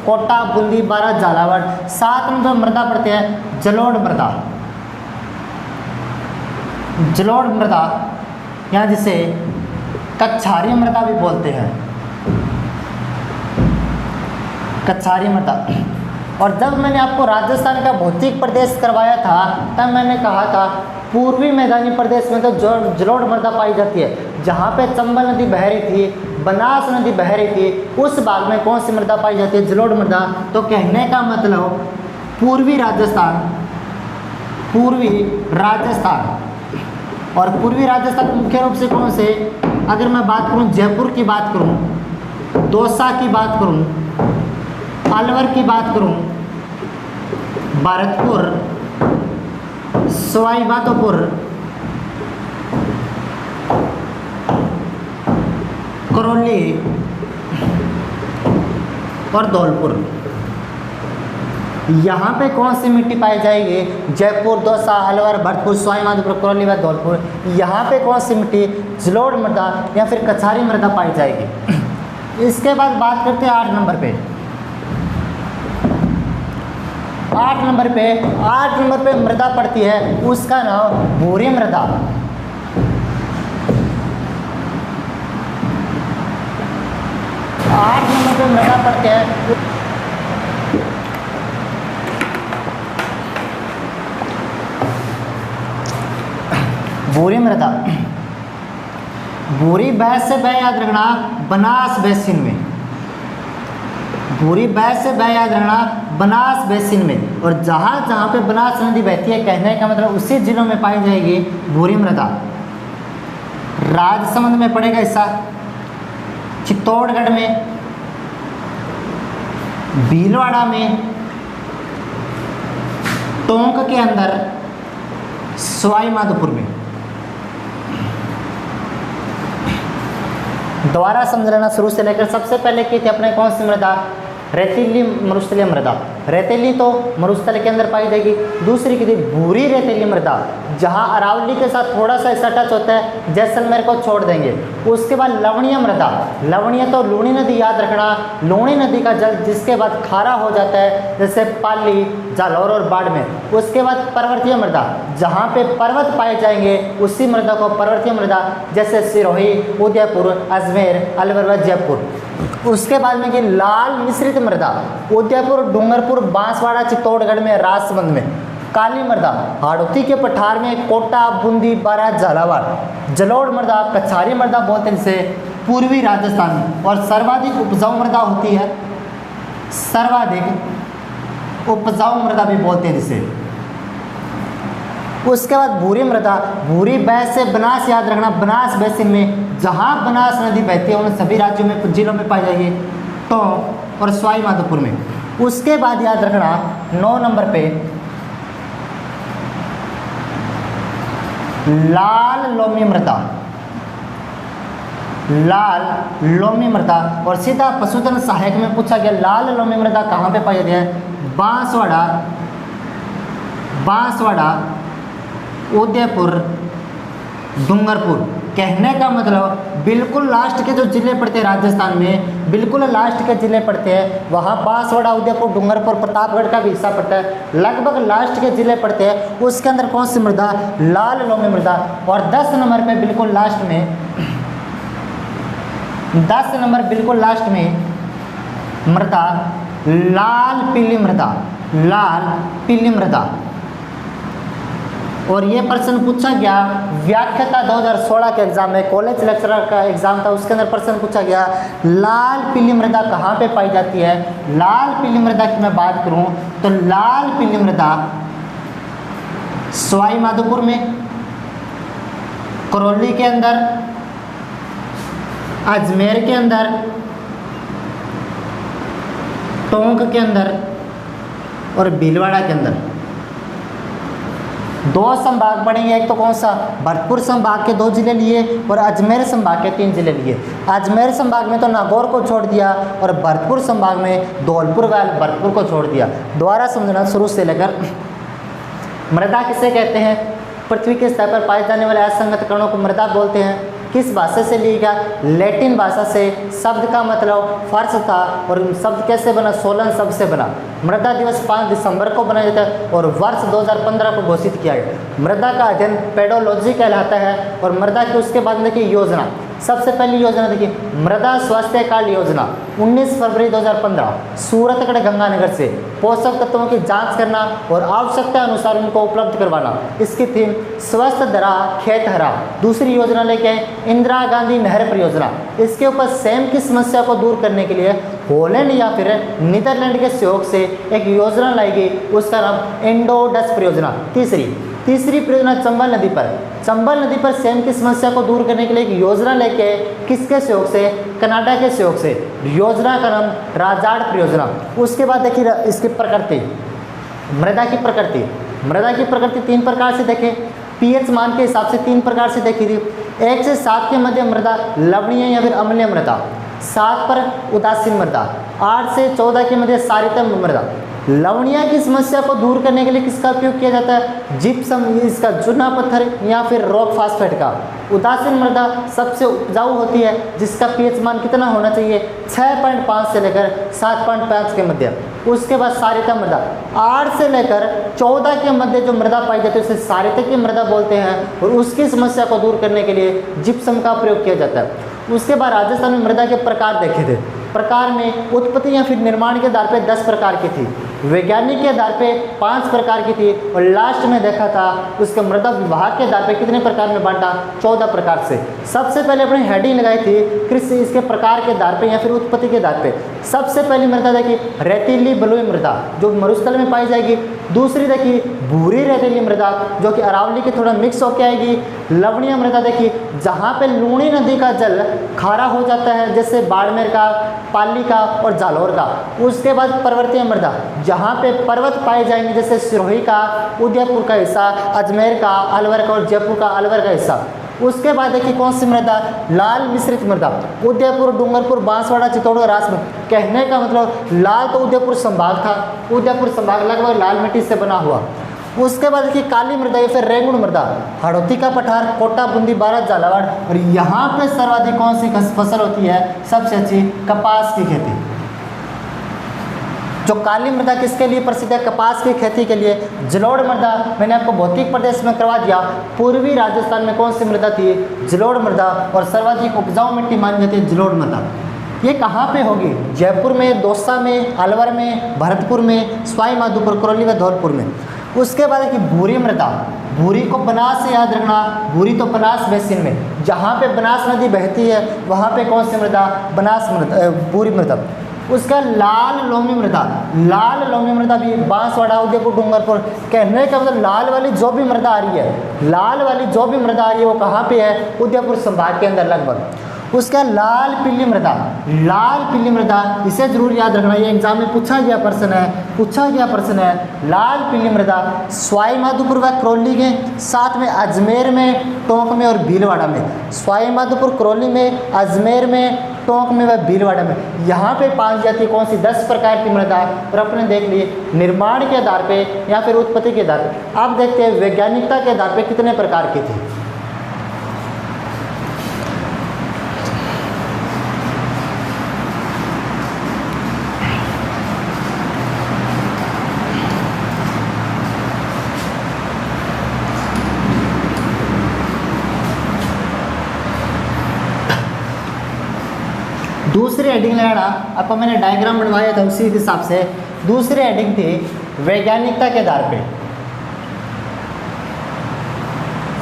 कोटा, बूंदी, बारा, झालावाड़। 7 नंबर मृदा पढ़ते हैं जलोढ़ मृदा, जलोढ़ मृदा, या जिसे कच्छारी मृदा भी बोलते हैं, कच्छारी मृदा। और जब मैंने आपको राजस्थान का भौतिक प्रदेश करवाया था तब मैंने कहा था पूर्वी मैदानी प्रदेश में तो जलोढ़ मृदा पाई जाती है, जहाँ पे चंबल नदी बह रही थी, बनास नदी बह रही थी, उस भाग में कौन सी मृदा पाई जाती है, जलोढ़ मृदा। तो कहने का मतलब पूर्वी राजस्थान, पूर्वी राजस्थान, और पूर्वी राजस्थान मुख्य रूप से कौन से, अगर मैं बात करूं जयपुर की बात करूं, दौसा की बात करूं, अलवर की बात करूं, भरतपुर, सवाई माधोपुर, करौली और धौलपुर, यहाँ पे कौन सी मिट्टी पाई जाएगी, जयपुर, दौसा, अलवर, भरतपुर, सवाई माधोपुर, करौली व धौलपुर। यहाँ पे कौन सी मिट्टी, जलोढ़ मृदा या फिर कछारी मृदा पाई जाएगी। इसके बाद बात करते हैं 8 नंबर पे, 8 नंबर पे, 8 नंबर पे मृदा पड़ती है, उसका नाम भूरी मृदा, 8 नंबर पे मृदा पड़ती है भूरी मृदा। भूरी बैस से बह याद रखना, बनास बेसिन में, भूरी बैस से बह याद रखना, बनास बेसिन में। और जहाँ जहाँ पे बनास नदी बहती है, कहने का मतलब उसी जिलों में पाई जाएगी भूरी मृदा। राजसमंद में पड़ेगा हिस्सा, चित्तौड़गढ़ में, भीलवाड़ा में, टोंक के अंदर, सवाई माधोपुर में। दोबारा समझ लेना, शुरू से लेकर सबसे पहले की थी अपने कौन सी मृदा, रेतीली मरुस्थलीय मृदा। रेतीली तो मरुस्थल के अंदर पाई जाएगी। दूसरी की थी भूरी रेतीली मृदा, जहां अरावली के साथ थोड़ा सा ऐसा टच होता है, जैसलमेर को छोड़ देंगे। उसके बाद लवणीय मृदा, लवणीय तो लूणी नदी याद रखना, लूणी नदी का जल जिसके बाद खारा हो जाता है, जैसे पाली, जालौर और बाड़मेर। उसके बाद पर्वतीय मृदा, जहाँ पे पर्वत पाए जाएंगे उसी मृदा को पर्वतीय मृदा, जैसे सिरोही, उदयपुर, अजमेर, अलवर व जयपुर। उसके बाद में कि लाल मिश्रित मृदा, उदयपुर, डूंगरपुर, बांसवाड़ा, चित्तौड़गढ़ में, राजसमंद में। काली मृदा, हाड़ौती के पठार में, कोटा, बूंदी, बारात, झालावाड़। जलोढ़ मृदा, कछारी मृदा बोलते हैं जिसे, पूर्वी राजस्थान में। और सर्वाधिक उपजाऊ मृदा होती है, सर्वाधिक उपजाऊ मृदा भी बोलते हैं जिसे। उसके बाद भूरी मृदा, भूरी बैस से बनास याद रखना, बनास बेसिन में जहाँ बनास नदी बहती है उन सभी राज्यों में, जिलों में पाई जाएगी, टोंक और सवाई माधोपुर में। उसके बाद याद रखना 9 नंबर पे लाल लोमी मृदा, लाल लोमी मृदा। और सीधा पशुधन सहायक में पूछा गया लाल लोमी मृदा कहाँ पे पाई जाती है, बांसवाड़ा, बांसवाड़ा, उदयपुर, डूंगरपुर। कहने का मतलब बिल्कुल लास्ट के जो जिले पड़ते हैं राजस्थान में, बिल्कुल लास्ट के जिले पड़ते हैं, वहाँ बांसवाड़ा, उदयपुर, डूंगरपुर, प्रतापगढ़ का भी हिस्सा पड़ता है, लगभग लास्ट के जिले पड़ते हैं। उसके अंदर कौन सी मृदा, लाल लोमी मृदा। और 10 नंबर पे बिल्कुल लास्ट में, 10 नंबर बिल्कुल लास्ट में मृदा लाल पीली मृदा, लाल पीली मृदा। और ये प्रश्न पूछा गया व्याख्याता 2016 के एग्जाम में, कॉलेज लेक्चरर का एग्जाम था, उसके अंदर प्रश्न पूछा गया लाल पीली मृदा कहाँ पे पाई जाती है। लाल पीली मृदा की मैं बात करूँ तो लाल पीली मृदा सवाई माधोपुर में, करौली के अंदर, अजमेर के अंदर, टोंक के अंदर और भीलवाड़ा के अंदर। 2 संभाग पड़ेंगे, एक तो कौन सा, भरतपुर संभाग के 2 जिले लिए और अजमेर संभाग के 3 जिले लिए। अजमेर संभाग में तो नागौर को छोड़ दिया और भरतपुर संभाग में धौलपुर व भरतपुर को छोड़ दिया। दोबारा समझना शुरू से लेकर। मृदा किसे कहते हैं, पृथ्वी के सतह पर पाए जाने वाले असंगत कणों को मृदा बोलते हैं। किस भाषा से लिया गया, लैटिन भाषा से। शब्द का मतलब फर्श था और शब्द कैसे बना, सोलन शब्द से बना। मृदा दिवस 5 दिसंबर को बनाया जाता है और वर्ष 2015 को घोषित किया गया। मृदा का अध्ययन पेडोलॉजी कहलाता है। और मृदा की उसके बाद देखिए योजना, सबसे पहली योजना देखिए मृदा स्वास्थ्य कार्ड योजना 19 फरवरी 2015, सूरतगढ़ गंगानगर से। पोषक तत्वों की जांच करना और आवश्यकता अनुसार उनको उपलब्ध करवाना। इसकी थीम स्वस्थ धरा खेत हरा। दूसरी योजना लेके आए इंदिरा गांधी नहर परियोजना। इसके ऊपर सेम की समस्या को दूर करने के लिए हॉलैंड या फिर नीदरलैंड के सहयोग से एक योजना लाई गई, उसका नाम इंडो डच परियोजना। तीसरी परियोजना चंबल नदी पर। चंबल नदी पर सेम की समस्या को दूर करने के लिए एक योजना लेके किसके सहयोग से, कनाडा के सहयोग से। योजना का नाम राजाड़ परियोजना। उसके बाद देखिए इसकी प्रकृति, मृदा की प्रकृति। मृदा की प्रकृति 3 प्रकार से देखें, पीएच मान के हिसाब से 3 प्रकार से देखी थी। 1 से 7 के मध्य मृदा लवणीय या फिर अम्लीय मृदा, 7 पर उदासीन मृदा, 8 से 14 के मध्य क्षारीय मृदा। लवणीय की समस्या को दूर करने के लिए किसका उपयोग किया जाता है, जिप्सम, इसका चूना पत्थर या फिर रॉक फास्फेट का। उदासीन मृदा सबसे उपजाऊ होती है, जिसका पीएच मान कितना होना चाहिए, 6.5 से लेकर 7.5 के मध्य। उसके बाद क्षारीय मृदा 8 से लेकर 14 के मध्य जो मृदा पाई जाती है उसे क्षारीय की मृदा बोलते हैं और उसकी समस्या को दूर करने के लिए जिप्सम का प्रयोग किया जाता है। उसके बाद राजस्थान में मृदा के प्रकार देखे थे। प्रकार में उत्पत्ति या फिर निर्माण के आधार पे 10 प्रकार की थी, वैज्ञानिक के आधार पे 5 प्रकार की थी और लास्ट में देखा था उसके मृदा विभाग के आधार पे कितने प्रकार में बांटा, 14 प्रकार से। सबसे पहले अपने हेडिंग लगाई थी कृषि इसके प्रकार के आधार पे या फिर उत्पत्ति के आधार पे। सबसे पहली मृदा देखिए रेतीली बलुई मृदा जो मरुस्थल में पाई जाएगी। दूसरी देखिए भूरी रेतीली मृदा जो कि अरावली की थोड़ा मिक्स होकर आएगी। लवणीय मृदा देखिए जहाँ पे लूणी नदी का जल खारा हो जाता है, जैसे बाड़मेर का, पाली का और जालौर का। उसके बाद पर्वतीय मृदा जहाँ पे पर्वत पाए जाएंगे, जैसे सिरोही का, उदयपुर का हिस्सा, अजमेर का, अलवर का और जयपुर का अलवर का हिस्सा। उसके बाद देखिए कौन सी मृदा, लाल मिश्रित मृदा, उदयपुर, डूंगरपुर, बांसवाड़ा, चित्तौड़गढ़, राजसमंद। कहने का मतलब लाल तो उदयपुर संभाग था, उदयपुर संभाग लगभग लाल मिट्टी से बना हुआ। उसके बाद देखिए काली मृदा या फिर रेंगुण मृदा, हड़ौती का पठार, कोटा, बूंदी, बारात, झालावाड़। और यहाँ पे सर्वाधिक कौन सी फसल होती है, सबसे अच्छी कपास की खेती। जो काली मृदा किसके लिए प्रसिद्ध है, कपास की खेती के लिए। जलोढ़ मृदा मैंने आपको भौतिक प्रदेश में करवा दिया, पूर्वी राजस्थान में कौन सी मृदा थी, जलोढ़ मृदा। और सर्वाधिक उपजाऊ मिट्टी मानी जाती है जलोढ़ मृदा। ये कहाँ पे होगी, जयपुर में, दौसा में, अलवर में, भरतपुर में, सवाई माधोपुर, करौली व धौलपुर में। उसके बाद है कि भूरी मृदा, भूरी को बनास से याद रखना, भूरी तो बनास बेसिन में, जहाँ पे बनास नदी बहती है वहाँ पे कौन सी मृदा, बनास मृदा, भूरी मृदा। उसका लाल लोमी मृदा, लाल लोमी मृदा भी बांसवाड़ा, उदयपुर, डूंगरपुर। कहने का मतलब लाल वाली जो भी मृदा आ रही है, लाल वाली जो भी मृदा आ रही है वो कहाँ पे है, उदयपुर संभाग के अंदर लगभग। उसका लाल पीली मृदा, लाल पीली मृदा, इसे जरूर याद रखना, ये एग्जाम में पूछा गया प्रश्न है। लाल पीली मृदा सवाई माधोपुर व करौली के, साथ में अजमेर में, टोंक में और भीलवाड़ा में। सवाई माधोपुर, करौली में, अजमेर में, टोंक में व भीलवाड़ा में। यहाँ पे पाई जाती है कौन सी, 10 प्रकार की मृदा। और अपने देख लिए निर्माण के आधार पे या फिर उत्पत्ति के आधार पे। अब देखते हैं वैज्ञानिकता के आधार पे कितने प्रकार की थी। दूसरी हेडिंग लगाना, आपको मैंने डायग्राम बनवाया था उसी हिसाब से। दूसरी हेडिंग थी वैज्ञानिकता के आधार पे,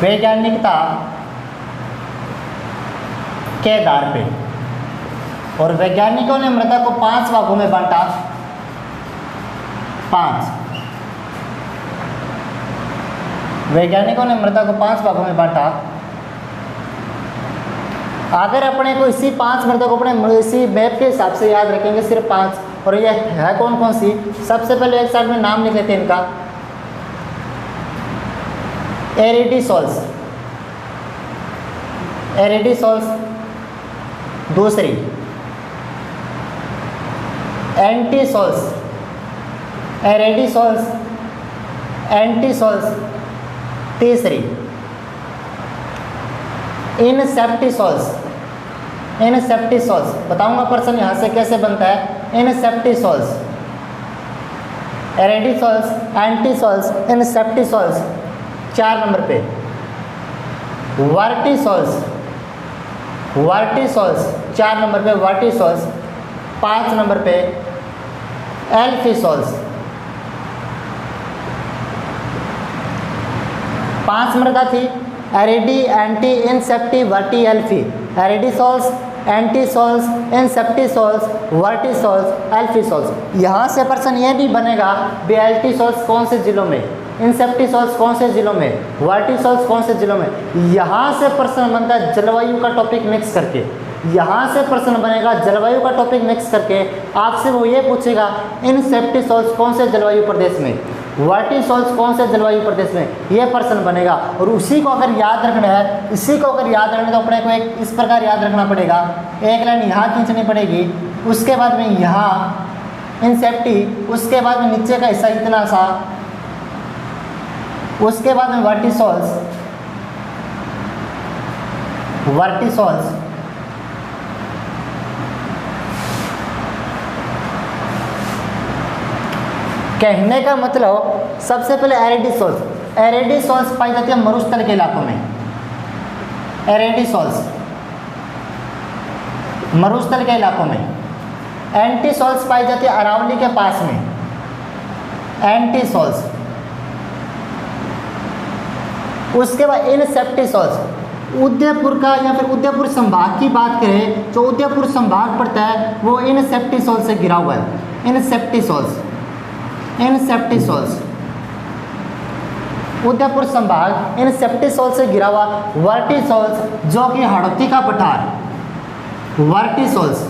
वैज्ञानिकता के आधार पे। और वैज्ञानिकों ने मृदा को 5 भागों में बांटा, 5 वैज्ञानिकों ने मृदा को 5 भागों में बांटा। अगर अपने को इसी 5 मृदा को अपने इसी मैप के हिसाब से याद रखेंगे, सिर्फ 5। और ये है कौन कौन सी, सबसे पहले एक साइड में नाम लिख लेते हैं इनका। एरिडीसोल्स, एरिडीसोल्स। दूसरी एंटीसोल्स, एरिडीसोल्स, एंटीसोल्स। तीसरी इनसेप्टिसोल्स, इनसेप्टिसोल्स। बताऊंगा प्रश्न यहाँ से कैसे बनता है। Inceptisols, aridisols, entisols, inceptisols. 4 number पे वर्टिसोल्स, वर्टिसोल्स। 4 नंबर पे वर्टिसोल्स। 5 नंबर पे एल्फिसोल्स। 5 मृदा थी, aridi, enti, incepti, verti, alfi. Aridisols, entisols, inceptisols, vertisols, alfisols. यहाँ से प्रश्न ये भी बनेगा भी एल्टीसोल्स कौन से जिलों में, इनसेप्टिसोल्स कौन से जिलों में, वर्टिसोल्स कौन से जिलों में। यहाँ से प्रश्न बनता है जलवायु का टॉपिक मिक्स करके। यहाँ से प्रश्न बनेगा जलवायु का टॉपिक मिक्स करके। आपसे वो ये पूछेगा इनसेप्टिसोल्स कौन से जलवायु प्रदेश में, वर्टिसोल्स कौन से जलवायु प्रदेश में, ये प्रश्न बनेगा। और उसी को अगर याद रखना है, इसी को अगर याद रखना है तो अपने को एक इस प्रकार याद रखना पड़ेगा। एक लाइन यहाँ खींचनी पड़ेगी, उसके बाद में यहाँ इनसेप्टी, उसके बाद में नीचे का हिस्सा इतना सा, उसके बाद में वर्टिसोल्स, वर्टिसोल्स। कहने का मतलब सबसे पहले एरिडीसोल्स, एरिडीसोल्स पाई जाती है मरुस्थल के इलाकों में। एरिडीसोल्स मरुस्थल के इलाकों में। एंटीसोल्स पाई जाती है अरावली के पास में। एंटीसोल्स। उसके बाद इनसेप्टिसोल्स, उदयपुर का या फिर उदयपुर संभाग की बात करें, जो उदयपुर संभाग पड़ता है वो इनसेप्टिसोल्स से घिरा हुआ है। इनसेप्टिसोल्स, इनसेप्टिसोल्स, उदयपुर संभाग इनसेप्टिसोल्स से घिरा हुआ। वर्टिसोल्स जो कि हड़ौती का पठार, वर्टिसोल्स।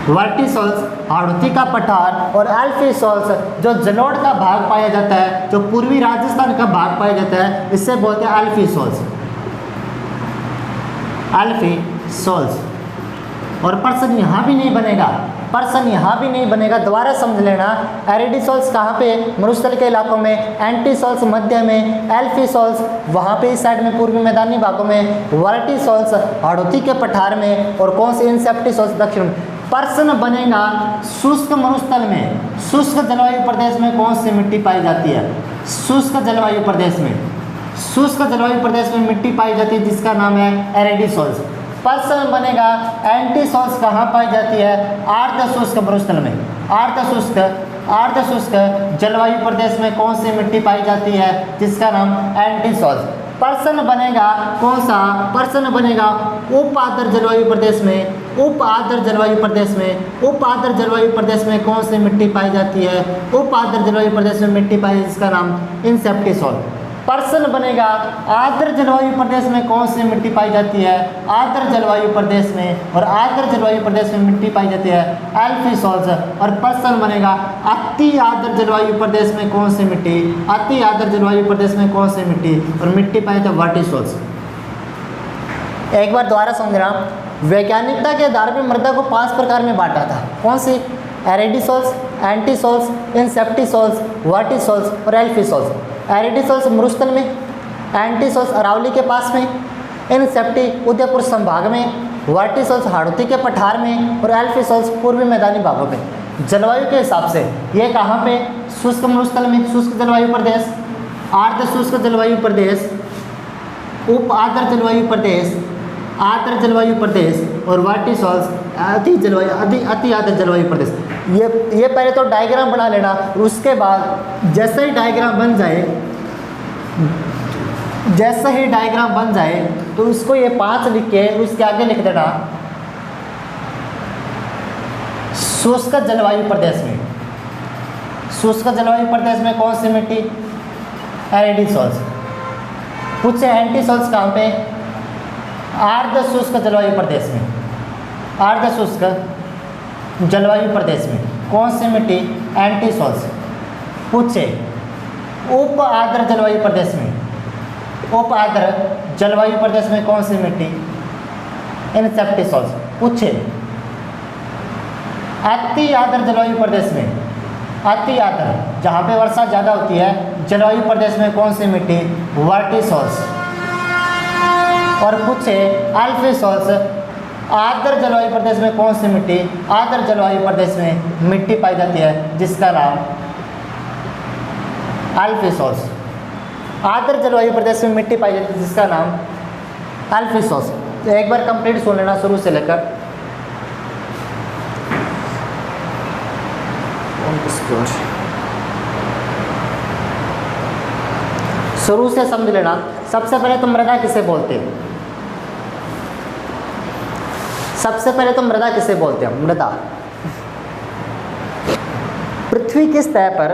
वर्टिसोल्स हाड़ौती का पठार और एल्फीसोल्स जो जलोढ़ का भाग पाया जाता है, जो पूर्वी राजस्थान का भाग पाया जाता है, इससे बोलते हैं एल्फीसोल्स। एल्फीसोल्स। और पर्सन यहाँ भी नहीं बनेगा, पर्सन यहाँ भी नहीं बनेगा, दोबारा समझ लेना। एरिडिसोल्स कहाँ पे? मरुस्थल के इलाकों में। एंटीसोल्स मध्य में। एल्फीसोल्स वहाँ पे इस साइड में पूर्वी मैदानी भागों में। वर्टिसोल्स हाड़ौती के पठार में। और कौन से? इंसेप्टिसोल्स दक्षिण में। पर्सन बनेगा शुष्क मरुस्थल में। शुष्क जलवायु प्रदेश में कौन सी मिट्टी पाई जाती है? शुष्क जलवायु प्रदेश में। शुष्क जलवायु प्रदेश में मिट्टी पाई जाती है जिसका नाम है एरिडिसोल्स। पर्सन बनेगा एंटीसोल्स कहाँ पाई जाती है? आर्द्र शुष्क मरुस्थल में। आर्द्र शुष्क जलवायु प्रदेश में कौन सी मिट्टी पाई जाती है जिसका नाम एंटीसोल्स। पर्सन बनेगा कौन सा? पर्सन बनेगा उप आर्द्र जलवायु प्रदेश में। उप आर्द्र जलवायु प्रदेश में। उप आर्द्र जलवायु प्रदेश में कौन सी मिट्टी पाई जाती है? उप आर्द्र जलवायु प्रदेश में मिट्टी पाई जिसका नाम इंसेप्टिसोल। पर्सन बनेगा आर्द्र जलवायु प्रदेश में कौन सी मिट्टी पाई जाती है? आर्द्र जलवायु प्रदेश में। और आर्द्र जलवायु प्रदेश में मिट्टी पाई जाती है एल्फीसोल्स। और पर्सन बनेगा अति आर्द्र जलवायु प्रदेश में कौन सी मिट्टी? अति आर्द्र जलवायु प्रदेश में कौन सी मिट्टी? और मिट्टी पाई जाती है वर्टिसोल्स। एक बार दोबारा समझना। वैज्ञानिकता के आधार पर मृदा को 5 प्रकार में बांटा था। कौन सी? एरिडिसोल्स, एंटीसोल्स, इंसेप्टिसोल्स, वर्टिसोल्स और एल्फीसोल्स। एरिडिसोल्स मरुस्थल में, एंटीसोल्स अरावली के पास में, इंसेप्टी उदयपुर संभाग में, वर्टिसोल्स हाड़ौती के पठार में और एल्फीसोल्स पूर्वी मैदानी भागों में। जलवायु के हिसाब से ये कहाँ पे? शुष्क मरुस्थल में, शुष्क जलवायु प्रदेश, आर्द्र शुष्क जलवायु प्रदेश, उप आर्द्र जलवायु प्रदेश, आर्द्र जलवायु प्रदेश और वर्टिसोल्स अति आर्द्र जलवायु प्रदेश। ये पहले तो डायग्राम बना लेना। उसके बाद जैसे ही डायग्राम बन जाए तो उसको ये 5 लिख के उसके आगे लिख देना शुष्क जलवायु प्रदेश में। शुष्क जलवायु प्रदेश में कौन सी मिट्टी? एरिडिसोल्स। पूछे एंटीसोल्स कहाँ पे? आर्द्र शुष्क जलवायु प्रदेश में। आर्द्र शुष्क जलवायु प्रदेश में कौन सी मिट्टी? एंटीसोल्स। पूछे उप आर्द्र जलवायु प्रदेश में। उप आर्द्र जलवायु प्रदेश में कौन सी मिट्टी? इंसेप्टिसोल्स। पूछे अति आर्द्र जलवायु प्रदेश में, अति आर्द्र जहाँ पे वर्षा ज़्यादा होती है जलवायु प्रदेश में कौन सी मिट्टी? वर्टिसोल्स। और पूछे एल्फीसोल्स आर्द्र जलवायु प्रदेश में कौन सी मिट्टी? आर्द्र जलवायु प्रदेश में मिट्टी पाई जाती है जिसका नाम एल्फीसोल्स। आर्द्र जलवायु प्रदेश में मिट्टी पाई जाती है जिसका नाम एल्फीसोल्स। तो एक बार कंप्लीट सुन लेना शुरू से लेकर। शुरू से समझ लेना। सबसे पहले तो मृदा किसे बोलते हैं? सबसे पहले तो मृदा किसे बोलते हैं? मृदा पृथ्वी की सतह पर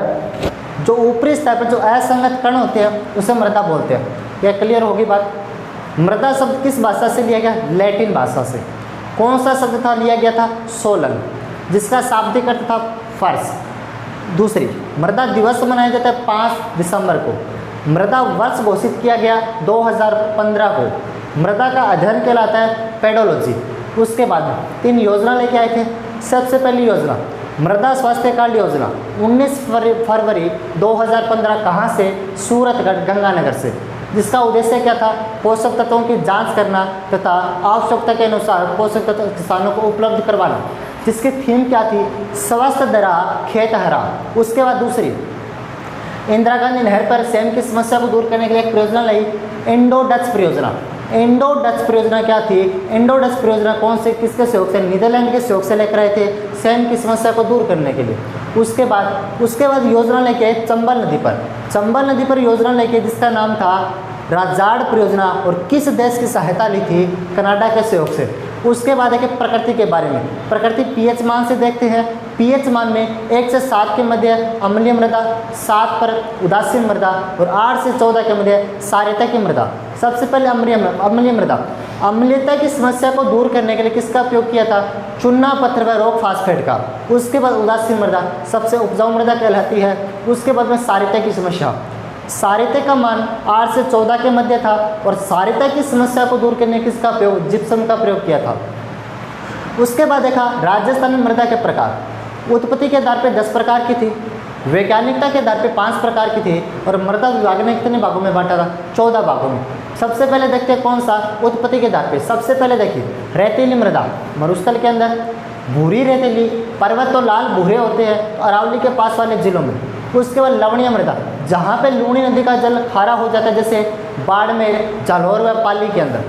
जो ऊपरी सतह पर जो असंगत कण होते हैं उसे मृदा बोलते हैं। यह क्लियर होगी बात। मृदा शब्द किस भाषा से लिया गया? लैटिन भाषा से। कौन सा शब्द था लिया गया था? सोलन, जिसका शाब्दिक अर्थ था फर्श। दूसरी, मृदा दिवस मनाया जाता है 5 दिसंबर को। मृदा वर्ष घोषित किया गया 2015 को। मृदा का अध्ययन कहलाता है पेडोलॉजी। उसके बाद 3 योजना लेके आए थे। सबसे पहली योजना मृदा स्वास्थ्य कार्ड योजना 19 फरवरी 2015। कहाँ से? सूरतगढ़ गंगानगर से। जिसका उद्देश्य क्या था? पोषक तत्वों की जांच करना तथा आवश्यकता के अनुसार पोषक तत्व किसानों को उपलब्ध करवाना। जिसकी थीम क्या थी? स्वस्थ दरा खेत हरा। उसके बाद दूसरी, इंदिरा गांधी नहर पर सेम की समस्या को दूर करने के लिए एक परियोजना लाई, इंडो डच परियोजना। इंडो डच परियोजना क्या थी? इंडो डच परियोजना कौन से किसके सहयोग से? नीदरलैंड के सहयोग से लेकर आए थे सेम की समस्या को दूर करने के लिए। उसके बाद योजना लेके आए चंबल नदी पर। चंबल नदी पर योजना लेके जिसका नाम था राजाड़ परियोजना। और किस देश की सहायता ली थी? कनाडा के सहयोग से। उसके बाद है कि प्रकृति के बारे में। प्रकृति पीएच मान से देखते हैं। पीएच मान में 1 से 7 के मध्य अम्लीय मृदा, 7 पर उदासीन मृदा और 8 से 14 के मध्य क्षारीयता की मृदा। सबसे पहले अम्लीय मृदा। अम्लीयता की समस्या को दूर करने के लिए किसका उपयोग किया था? चूना पत्थर व रॉक फास्फेट का। उसके बाद उदासीन मृदा सबसे उपजाऊ मृदा कहलाती है। उसके बाद में सारिता की समस्या, सारिता का मान 8 से 14 के मध्य था और सारिता की समस्या को दूर करने किसका प्रयोग? जिप्सम का प्रयोग किया था। उसके बाद देखा राजस्थान में मृदा के प्रकार, उत्पत्ति के आधार पर 10 प्रकार की थी, वैज्ञानिकता के आधार पर 5 प्रकार की थी और मृदा विभाग ने कितने भागों में बांटा था? 14 भागों में। सबसे पहले देखते हैं कौन सा? उत्पत्ति के आधार पे। सबसे पहले देखिए रेतीली मृदा, मरुस्थल के अंदर भूरी रेतीली, पर्वत तो लाल भूरे होते हैं अरावली के पास वाले जिलों में। उसके बाद लवणीय मृदा, जहाँ पे लूणी नदी का जल खारा हो जाता है, जैसे बाड़मेर, जालौर व पाली के अंदर।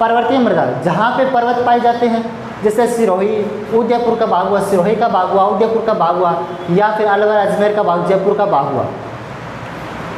पर्वतीय मृदा, जहाँ पे पर्वत पाए जाते हैं, जैसे सिरोही, उदयपुर का भाग हुआ, सिरोही का भाग हुआ, उदयपुर का भाग हुआ, या फिर अलवर अजमेर का भाग, जयपुर का भाग हुआ।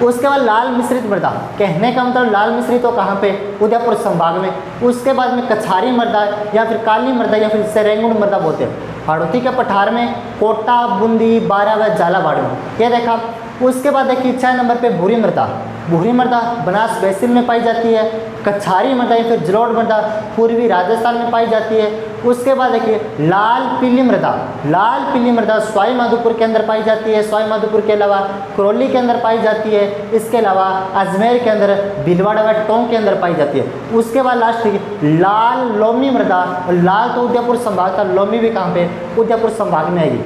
उसके बाद लाल मिश्रित मृदा, कहने का मतलब लाल मिश्रित तो कहाँ पे? उदयपुर संभाग में। उसके बाद में कछारी मृदा या फिर काली मृदा या फिर सेरेंगुन मृदा बोलते हैं, हाड़ौती के पठार में, कोटा, बूंदी, बारा व झालावाड़ में। ये देखा। उसके बाद देखिए 6 नंबर पे भूरी मृदा, भूरी मृदा बनास बेसिन में पाई जाती है। कछारी मृदा या फिर जलोढ़ मृदा पूर्वी राजस्थान में पाई जाती है। उसके बाद देखिए लाल पीली मृदा, लाल पीली मृदा सवाई माधोपुर के अंदर पाई जाती है। सवाई माधोपुर के अलावा करौली के अंदर पाई जाती है। इसके अलावा अजमेर के अंदर, भीलवाड़ा व टोंक के अंदर पाई जाती है। उसके बाद लास्ट लाल लोमी मृदा, लाल तो उदयपुर संभाग का, लोमी भी कहाँ पे? उदयपुर संभाग में आएगी।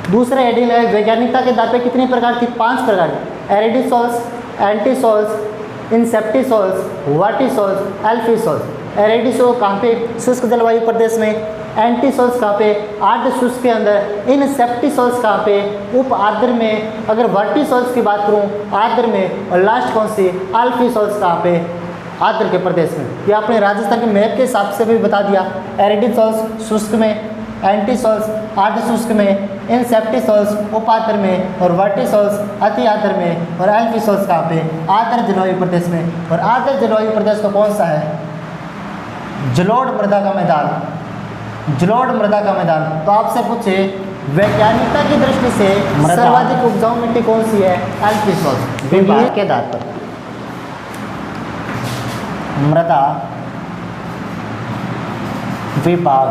दूसरा हेडिंग है वैज्ञानिकता के आधार पर कितनी प्रकार थी? 5 प्रकार की। एरिडिसोल्स, एंटीसोल्स, इंसेप्टिसोल्स, वर्टिसोल्स, एल्फिसोल्स। एरिडिसोल कहाँ पे? शुष्क जलवायु प्रदेश में। एंटीसोल्स कहाँ पे? आर्द्र शुष्क के अंदर। इंसेप्टिसोल्स कहाँ पे? उप आर्द्र में। अगर वर्टिसोल्स की बात करूँ आर्द्र में। और लास्ट कौन सी? अल्फिसोल्स कहाँ पे? आर्द्र के प्रदेश में। ये आपने राजस्थान के मैप के हिसाब से भी बता दिया। एरिडिसोल्स शुष्क में, एंटीसोल्स आर्द्र शुष्क में, इंसेप्टिसोल्स उपाद्र में और वर्टिसोल्स अति आर्द्र में और एल्फिसोल्स कहाँ पे? आर्द्र जलवायु प्रदेश में। और आर्द्र जलवायु प्रदेश तो कौन सा है? जलोढ़ मृदा का मैदान, जलोढ़ मृदा का मैदान। तो आपसे पूछे वैज्ञानिकता की दृष्टि से सर्वाधिक उपजाऊ मिट्टी कौन सी है? एल्फिसोल्स। विभाग के आधार पर मृदा विभाग,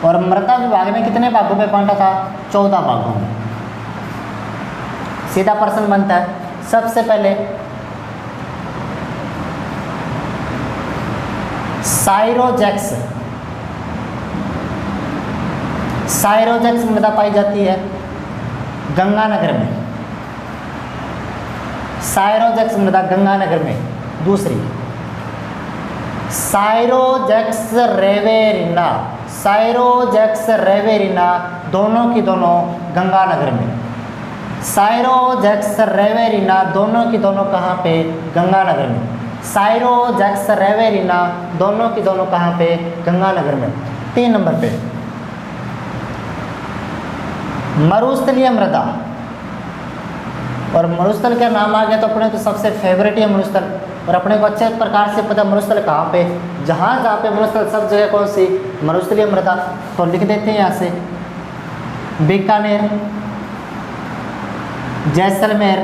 और मृदा विभाग ने कितने भागों में बांटा था? 14 भागों में। सीधा प्रश्न बनता है। सबसे पहले साइरोजेक्स, साइरोजेक्स मृदा पाई जाती है गंगानगर में। साइरोजेक्स मृदा गंगानगर में। दूसरी साइरोजेक्स रेवेरिना, साइरोजेक्स रेवेरिना दोनों की दोनों गंगानगर में। साइरोजेक्स रेवेरिना दोनों की दोनों कहाँ पे? गंगानगर में। साइरोजेक्स रेवेरिना दोनों की दोनों कहाँ पे? गंगानगर में। 3 नंबर पे मरुस्थलीय मृदा, और मरुस्थल का नाम आ गया तो अपने तो सबसे फेवरेट है मरुस्थल, और अपने को अच्छे प्रकार से पता मरुस्थल कहाँ पे? जहाँ जहाँ पे मरुस्थल सब जगह कौन सी? मरुस्थलीय मृदा। तो लिख देते हैं यहाँ से बीकानेर, जैसलमेर,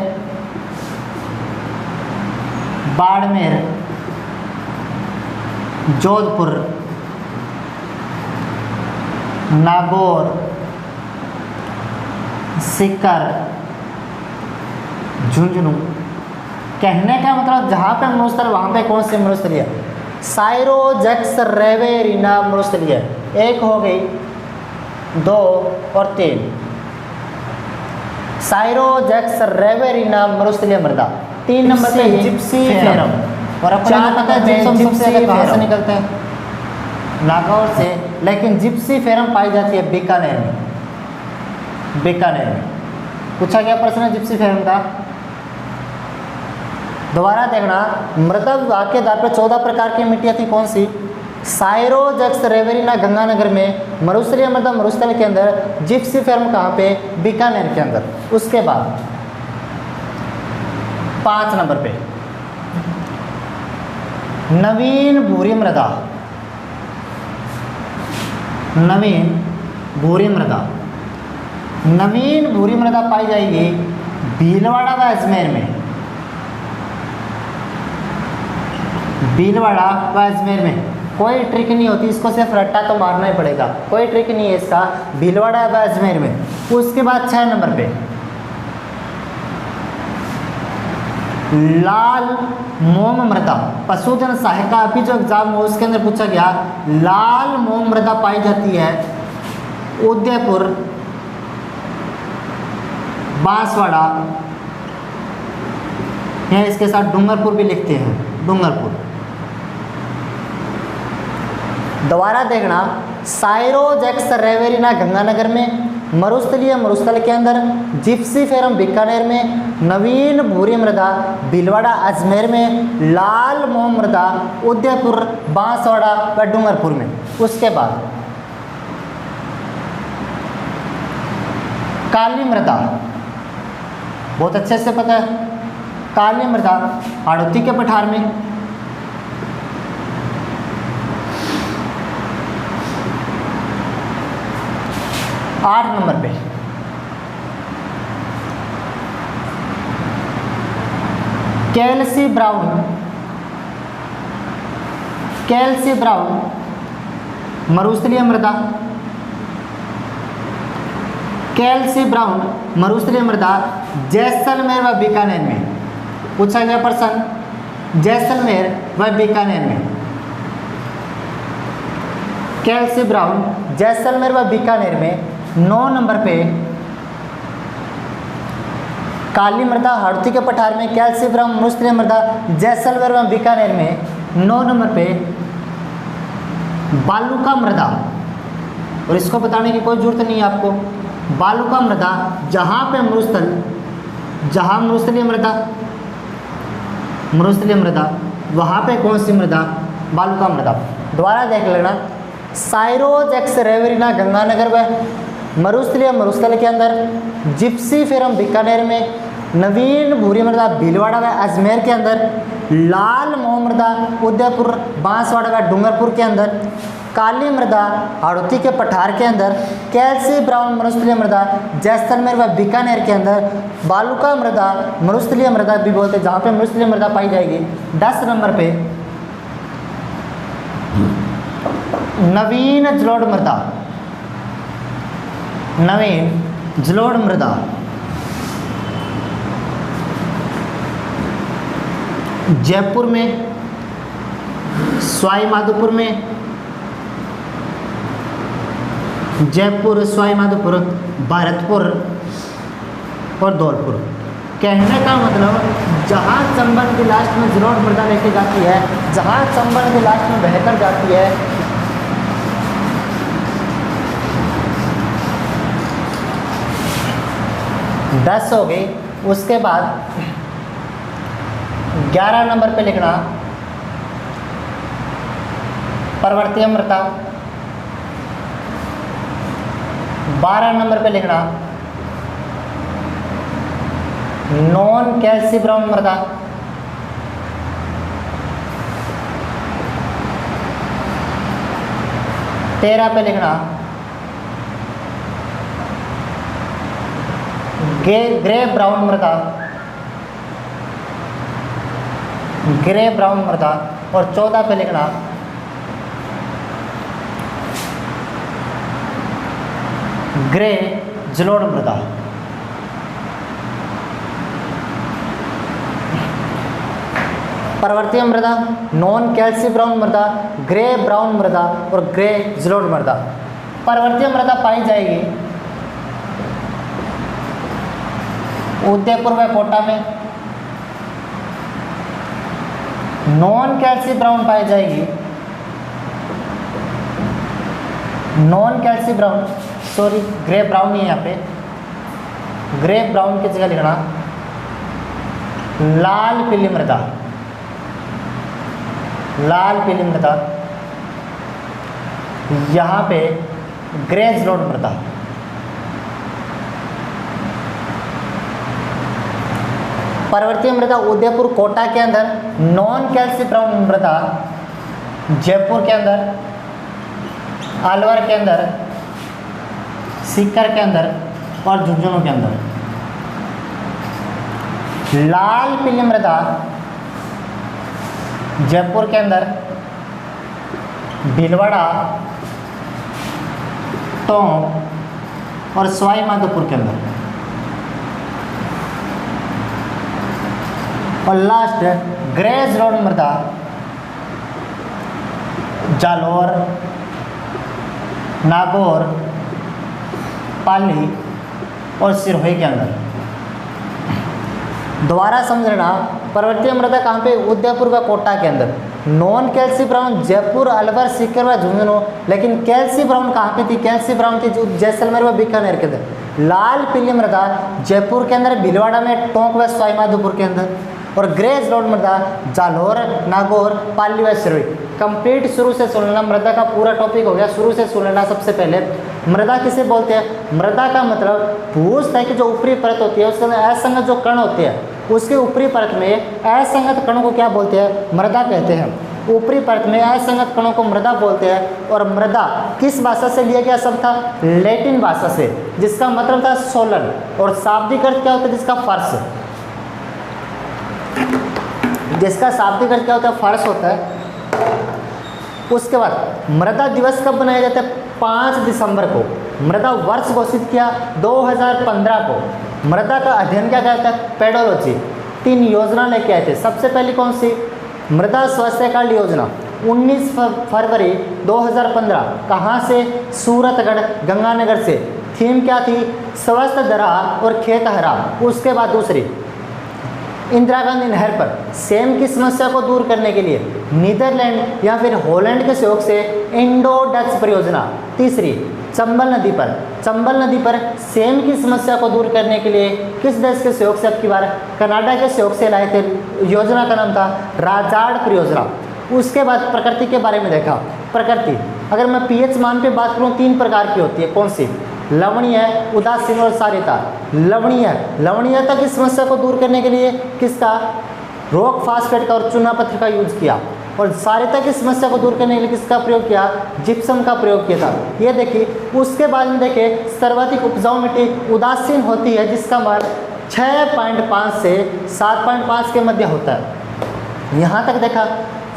बाड़मेर, जोधपुर, नागौर, सीकर, झुंझुनू। कहने का मतलब जहाँ पे मरुस्थल वहाँ पे कौन सी मरुस्थलीय है? साइरोजेक्स रेवेरिना मरुस्थलीय। 1 हो गई, 2 और 3। साइरोजेक्स रेवेरिना मरुस्थलीय मृदा। 3 नंबर पे जिप्सीफेरम, और अपने को पता है जिप्सीफेरम कहाँ से निकलते हैं? नागौर से, लेकिन जिप्सीफेरम पाई जाती है बीकानेर में। बीकानेर में पूछा गया प्रश्न है जिप्सीफेरम का। दोबारा देखना, मृदा विभाग के आधार पर 14 प्रकार की मिट्टियाँ थी कौन सी? साइरोजेक्स रेवेरिना गंगानगर में, मरुस्थलीय मृदा मरुस्थल के अंदर, जिप्सीफेरम कहाँ पे? बीकानेर के अंदर। उसके बाद 5 नंबर पे नवीन भूरी मृदा, नवीन भूरी मृदा। नवीन भूरी मृदा पाई जाएगी भीलवाड़ा व अजमेर में। भीलवाड़ा व अजमेर में। कोई ट्रिक नहीं होती, इसको सिर्फ रट्टा तो मारना ही पड़ेगा, कोई ट्रिक नहीं है इसका, भीलवाड़ा व अजमेर में। उसके बाद 6 नंबर पे लाल मोम मृदा, पशुधन सहायता अभी जो एग्जाम हो उसके अंदर पूछा गया, लाल मोम मृदा पाई जाती है उदयपुर, बांसवाड़ा, या इसके साथ डूंगरपुर भी लिखते हैं, डूंगरपुर। दोबारा देखना, साइरोजेक्स रेवेरिना गंगानगर में, मरुस्थलीय मरुस्थल के अंदर, जिप्सीफेरम बीकानेर में, नवीन भूरी मृदा भीलवाड़ा अजमेर में, लाल मोम मृदा उदयपुर, बांसवाड़ा व डूंगरपुर में। उसके बाद काली मृदा, बहुत अच्छे से पता है, काली मृदा हाड़ौती के पठार में, 8 नंबर पे कैल्सी ब्राउन, कैल्सी ब्राउन मरुस्थलीय मृदा, कैल्सी ब्राउन मरुस्थलीय मृदा जैसलमेर व बीकानेर में। पूछा गया प्रश्न जैसलमेर व बीकानेर में, कैल्सी ब्राउन जैसलमेर व बीकानेर में। 9 नंबर पे काली मृदा हाड़ौती के पठार में, कैल्सी ब्राउन मरुस्थलीय मृदा जैसलमेर व बीकानेर में। 9 नंबर पे बालुका मृदा, और इसको बताने की कोई जरूरत नहीं है आपको, बालुका मृदा जहाँ पे मरुस्थल, जहाँ मरुस्थलीय मृदा, मरुस्थलीय मृदा वहाँ पे कौन सी मृदा, बालुका मृदा। दोबारा देख लेना, साइरोजेक्स रेवेरिना गंगानगर व मरुस्थलीय मरुस्थल के अंदर, जिप्सीफेरम बीकानेर में, नवीन भूरी मृदा भीलवाड़ा व अजमेर के अंदर, लाल मोम मृदा उदयपुर, बांसवाड़ा व डूंगरपुर के अंदर, काली मृदा हाड़ौती के पठार के अंदर, कैल्सी ब्राउन मरुस्थलीय मृदा जैसलमेर व बीकानेर के अंदर, बालुका मृदा मरुस्थलीय मृदा भी बोलते हैं जहाँ पे मरुस्थलीय मृदा पाई जाएगी। 10 नंबर पे नवीन जलोढ़ मृदा, नवीन जलोढ़ मृदा जयपुर में, सवाई माधोपुर में, जयपुर, सवाई माधोपुर, भरतपुर और धौलपुर। कहने का मतलब जहाँ चंबल की लास्ट में जलोढ़ मृदा लेके जाती है, जहाँ चंबल की लास्ट में बहकर जाती है, दस हो गई। उसके बाद 11 नंबर पे लिखना पर्वतीय मृदा, 12 नंबर पे लिखना नॉन कैल्सी ब्राउन मृदा, 13 पे लिखना ग्रे ब्राउन मृदा, ग्रे ब्राउन मृदा, और 14 पे लिखना ग्रे जलोढ़ मृदा। पर्वतीय मृदा, नॉन कैल्सी ब्राउन मृदा, ग्रे ब्राउन मृदा और ग्रे जलोढ़ मृदा। पर्वतीय मृदा पाई जाएगी उदयपुर व कोटा में, नॉन कैल्सी ब्राउन पाई जाएगी, non कैल्सी brown, sorry grey brown नहीं है यहाँ पे, ग्रे ब्राउन की जगह लिखना लाल पीली मृदा, लाल पीली मृदा, यहाँ पे ग्रे जलोढ़ मृदा। पर्वतीय मृदा उदयपुर कोटा के अंदर, नॉन कैल्सी ब्राउन मृदा जयपुर के अंदर, अलवर के अंदर, सीकर के अंदर और झुंझुनू के अंदर। लाल पीली मृदा जयपुर के अंदर भीलवाड़ा, टोंक और सवाई माधोपुर के अंदर। और लास्ट ग्रेज रोड मृदा जालौर, नागौर, पाली और सिरोही के अंदर। दोबारा समझना, पर्वतीय मृदा कहाँ पे? उदयपुर व कोटा के अंदर। नॉन कैल्सी ब्राउन जयपुर, अलवर, सीकर व झुंझुनू। लेकिन कैल्सी ब्राउन कहाँ पे थी? कैल्सी ब्राउन थी जो जैसलमेर व बीकानेर के अंदर। लाल पीली मृदा जयपुर के अंदर, भीलवाड़ा में, टोंक व सवाई माधोपुर के अंदर। और ग्रेज रोड मृदा जालौर, नागौर, पाली व सिरोही। कंप्लीट शुरू से सुन लेना, मृदा का पूरा टॉपिक हो गया, शुरू से सुन लेना। सबसे पहले मृदा किसे बोलते हैं? मृदा का मतलब भूस्थाई की जो ऊपरी परत होती है उसके अंदर असंगत जो कण होते हैं, उसके ऊपरी परत में असंगत कणों को क्या बोलते हैं? मृदा कहते हैं। ऊपरी परत में असंगत कणों को मृदा बोलते हैं। और मृदा किस भाषा से लिया गया शब्द था? लैटिन भाषा से, जिसका मतलब था सोलन। और शाब्दिक अर्थ क्या होता है? जिसका फर्श, जिसका शाब्दिक अर्थ क्या होता है? फर्श होता है। उसके बाद मृदा दिवस कब मनाया जाता है? 5 दिसंबर को। मृदा वर्ष घोषित किया 2015 को। मृदा का अध्ययन क्या कहता है? पेडोलॉजी। 3 योजना लेके आए थे। सबसे पहली कौन सी? मृदा स्वास्थ्य कार्ड योजना 19 फरवरी 2015। कहाँ से? सूरतगढ़, गंगानगर से। थीम क्या थी? स्वस्थ दरा और खेत हरा। उसके बाद दूसरी, इंदिरा गांधी नहर पर सेम की समस्या को दूर करने के लिए नीदरलैंड या फिर हॉलैंड के सहयोग से इंडो डच परियोजना। तीसरी, चंबल नदी पर सेम की समस्या को दूर करने के लिए किस देश के सहयोग से? अब की बार कनाडा के सहयोग से लाए थे। योजना का नाम था राजाड़ परियोजना। उसके बाद प्रकृति के बारे में देखा। प्रकृति, अगर मैं पीएच मान पे बात करूँ, 3 प्रकार की होती है। कौन सी? लवणीय, उदासीन और क्षारीयता। लवणीयता की समस्या को दूर करने के लिए किसका? रॉक फास्फेट का और चूना पत्थर का यूज किया। और क्षारीयता की समस्या को दूर करने के लिए किसका प्रयोग किया? जिप्सम का प्रयोग किया था। ये देखिए। उसके बाद में देखिए, सर्वाधिक उपजाऊ मिट्टी उदासीन होती है, जिसका मान 6.5 से 7.5 के मध्य होता है। यहाँ तक देखा।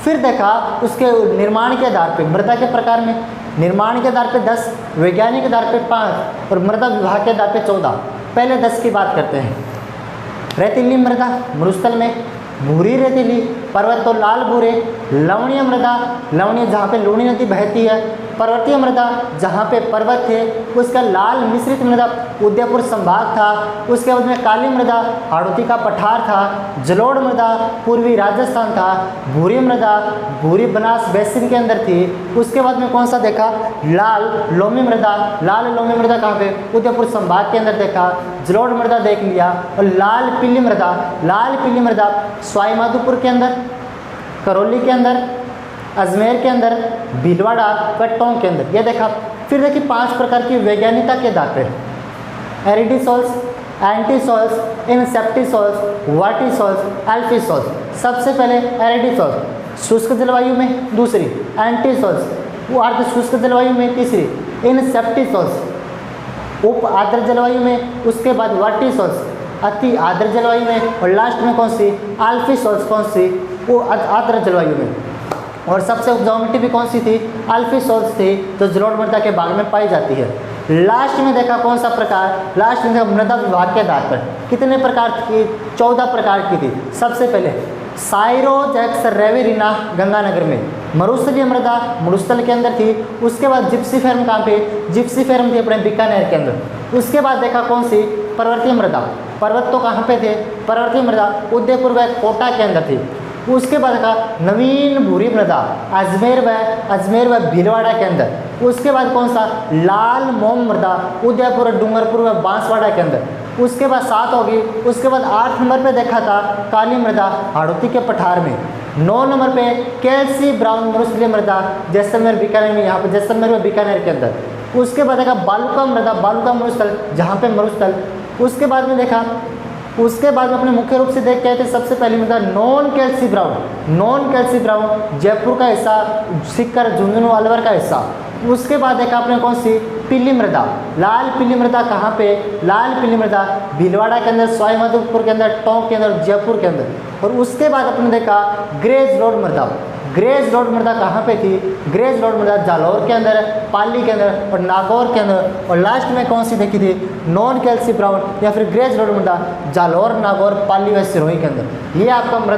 फिर देखा उसके निर्माण के आधार पे, मृदा के प्रकार में निर्माण के आधार पे 10, वैज्ञानिक के आधार पे 5 और मृदा विभाग के आधार पे 14। पहले 10 की बात करते हैं। रेतीली मृदा, मरुस्थल में भूरी रेतीली, पर्वत तो लाल भूरे। लवणीय मृदा, लवणीय जहाँ पे लूणी नदी बहती है। पर्वतीय मृदा, जहाँ पे पर्वत थे, उसका लाल मिश्रित मृदा उदयपुर संभाग था। उसके बाद में काली मृदा हाड़ौती का पठार था। जलोढ़ मृदा पूर्वी राजस्थान था। भूरी मृदा भूरी बनास बेसिन के अंदर थी। उसके बाद में कौन सा देखा? लाल लोमी मृदा। लाल लोमी मृदा कहाँ पे? उदयपुर संभाग के अंदर देखा। जलोढ़ मृदा देख लिया। और लाल पीली मृदा सवाई माधोपुर के अंदर, करौली के अंदर, अजमेर के अंदर, भीलवाड़ा व टोंक के अंदर। ये देखा। फिर देखिए 5 प्रकार की वैज्ञानिकता के आधार पे एरिडीसॉल्स, एंटीसॉल्स, इंसेप्टिसॉल्स, वर्टिसॉल्स, एल्फिसॉल्स। सबसे पहले एरिडीसॉल्स शुष्क जलवायु में, दूसरी एंटीसॉल्स वो अर्ध शुष्क जलवायु में, तीसरी इंसेप्टिसॉल्स उप आर्द्र जलवायु में, उसके बाद वर्टिसॉल्स अति आर्द्र जलवायु में, और लास्ट में कौन सी? अल्फिसॉल्स। कौन सी? वो आर्द्र जलवायु में। और सबसे उपजाऊ मिट्टी भी कौन सी थी? अल्फिसॉल्स थी, जो जलोढ़ मृदा के भाग में पाई जाती है। लास्ट में देखा कौन सा प्रकार? लास्ट में देखा मृदा विभाग के आधार पर कितने प्रकार की? 14 प्रकार की थी। सबसे पहले साइरोजेक्स रेविरिना गंगानगर में। मरुस्थलीय मृदा मरुस्थल के अंदर थी। उसके बाद जिप्सीफेरम कहाँ पे? जिप्सीफेरम थी अपने बीकानेर के अंदर। उसके बाद देखा कौन सी? पर्वतीय मृदा। पर्वत तो कहाँ पे थे? पर्वतीय मृदा उदयपुर व कोटा के अंदर थी। उसके बाद का नवीन भूरी मृदा अजमेर व भीलवाड़ा के अंदर। उसके बाद कौन सा? लाल मोम मृदा उदयपुर, डूंगरपुर व बांसवाड़ा के अंदर। उसके बाद 7 होगी। उसके बाद 8 नंबर पे देखा था काली मृदा हाड़ौती के पठार में। 9 नंबर पे कैल्सी ब्राउन मरुस्थलीय मृदा जैसलमेर बीकानेर में, यहाँ पे जैसलमेर व बीकानेर के अंदर। उसके बाद देखा बालुका मृदा, बालुका मरुस्थल जहाँ पे मरुस्थल। उसके बाद में देखा, उसके बाद में अपने मुख्य रूप से देख के आए थे। सबसे पहली मृदा नॉन कैल्सी ब्राउन जयपुर का हिस्सा, सीकर, झुंझुनू, अलवर का हिस्सा। उसके बाद देखा आपने कौन सी? पीली मृदा। लाल पीली मृदा कहाँ पे? लाल पीली मृदा भीलवाड़ा के अंदर, सवाईमाधोपुर के अंदर, टोंक के अंदर, जयपुर के अंदर। और उसके बाद अपने देखा ग्रेज रोड मृदा। ग्रेज रोड मृदा कहाँ पे थी? ग्रेज रोड मृदा जालौर के अंदर, पाली के अंदर और नागौर के अंदर। और लास्ट में कौन सी देखी थी? नॉन कैल्सी ब्राउन या फिर ग्रेज रोड मृदा जालौर, नागौर, पाली व सिरोही के अंदर। ये आपका मृदा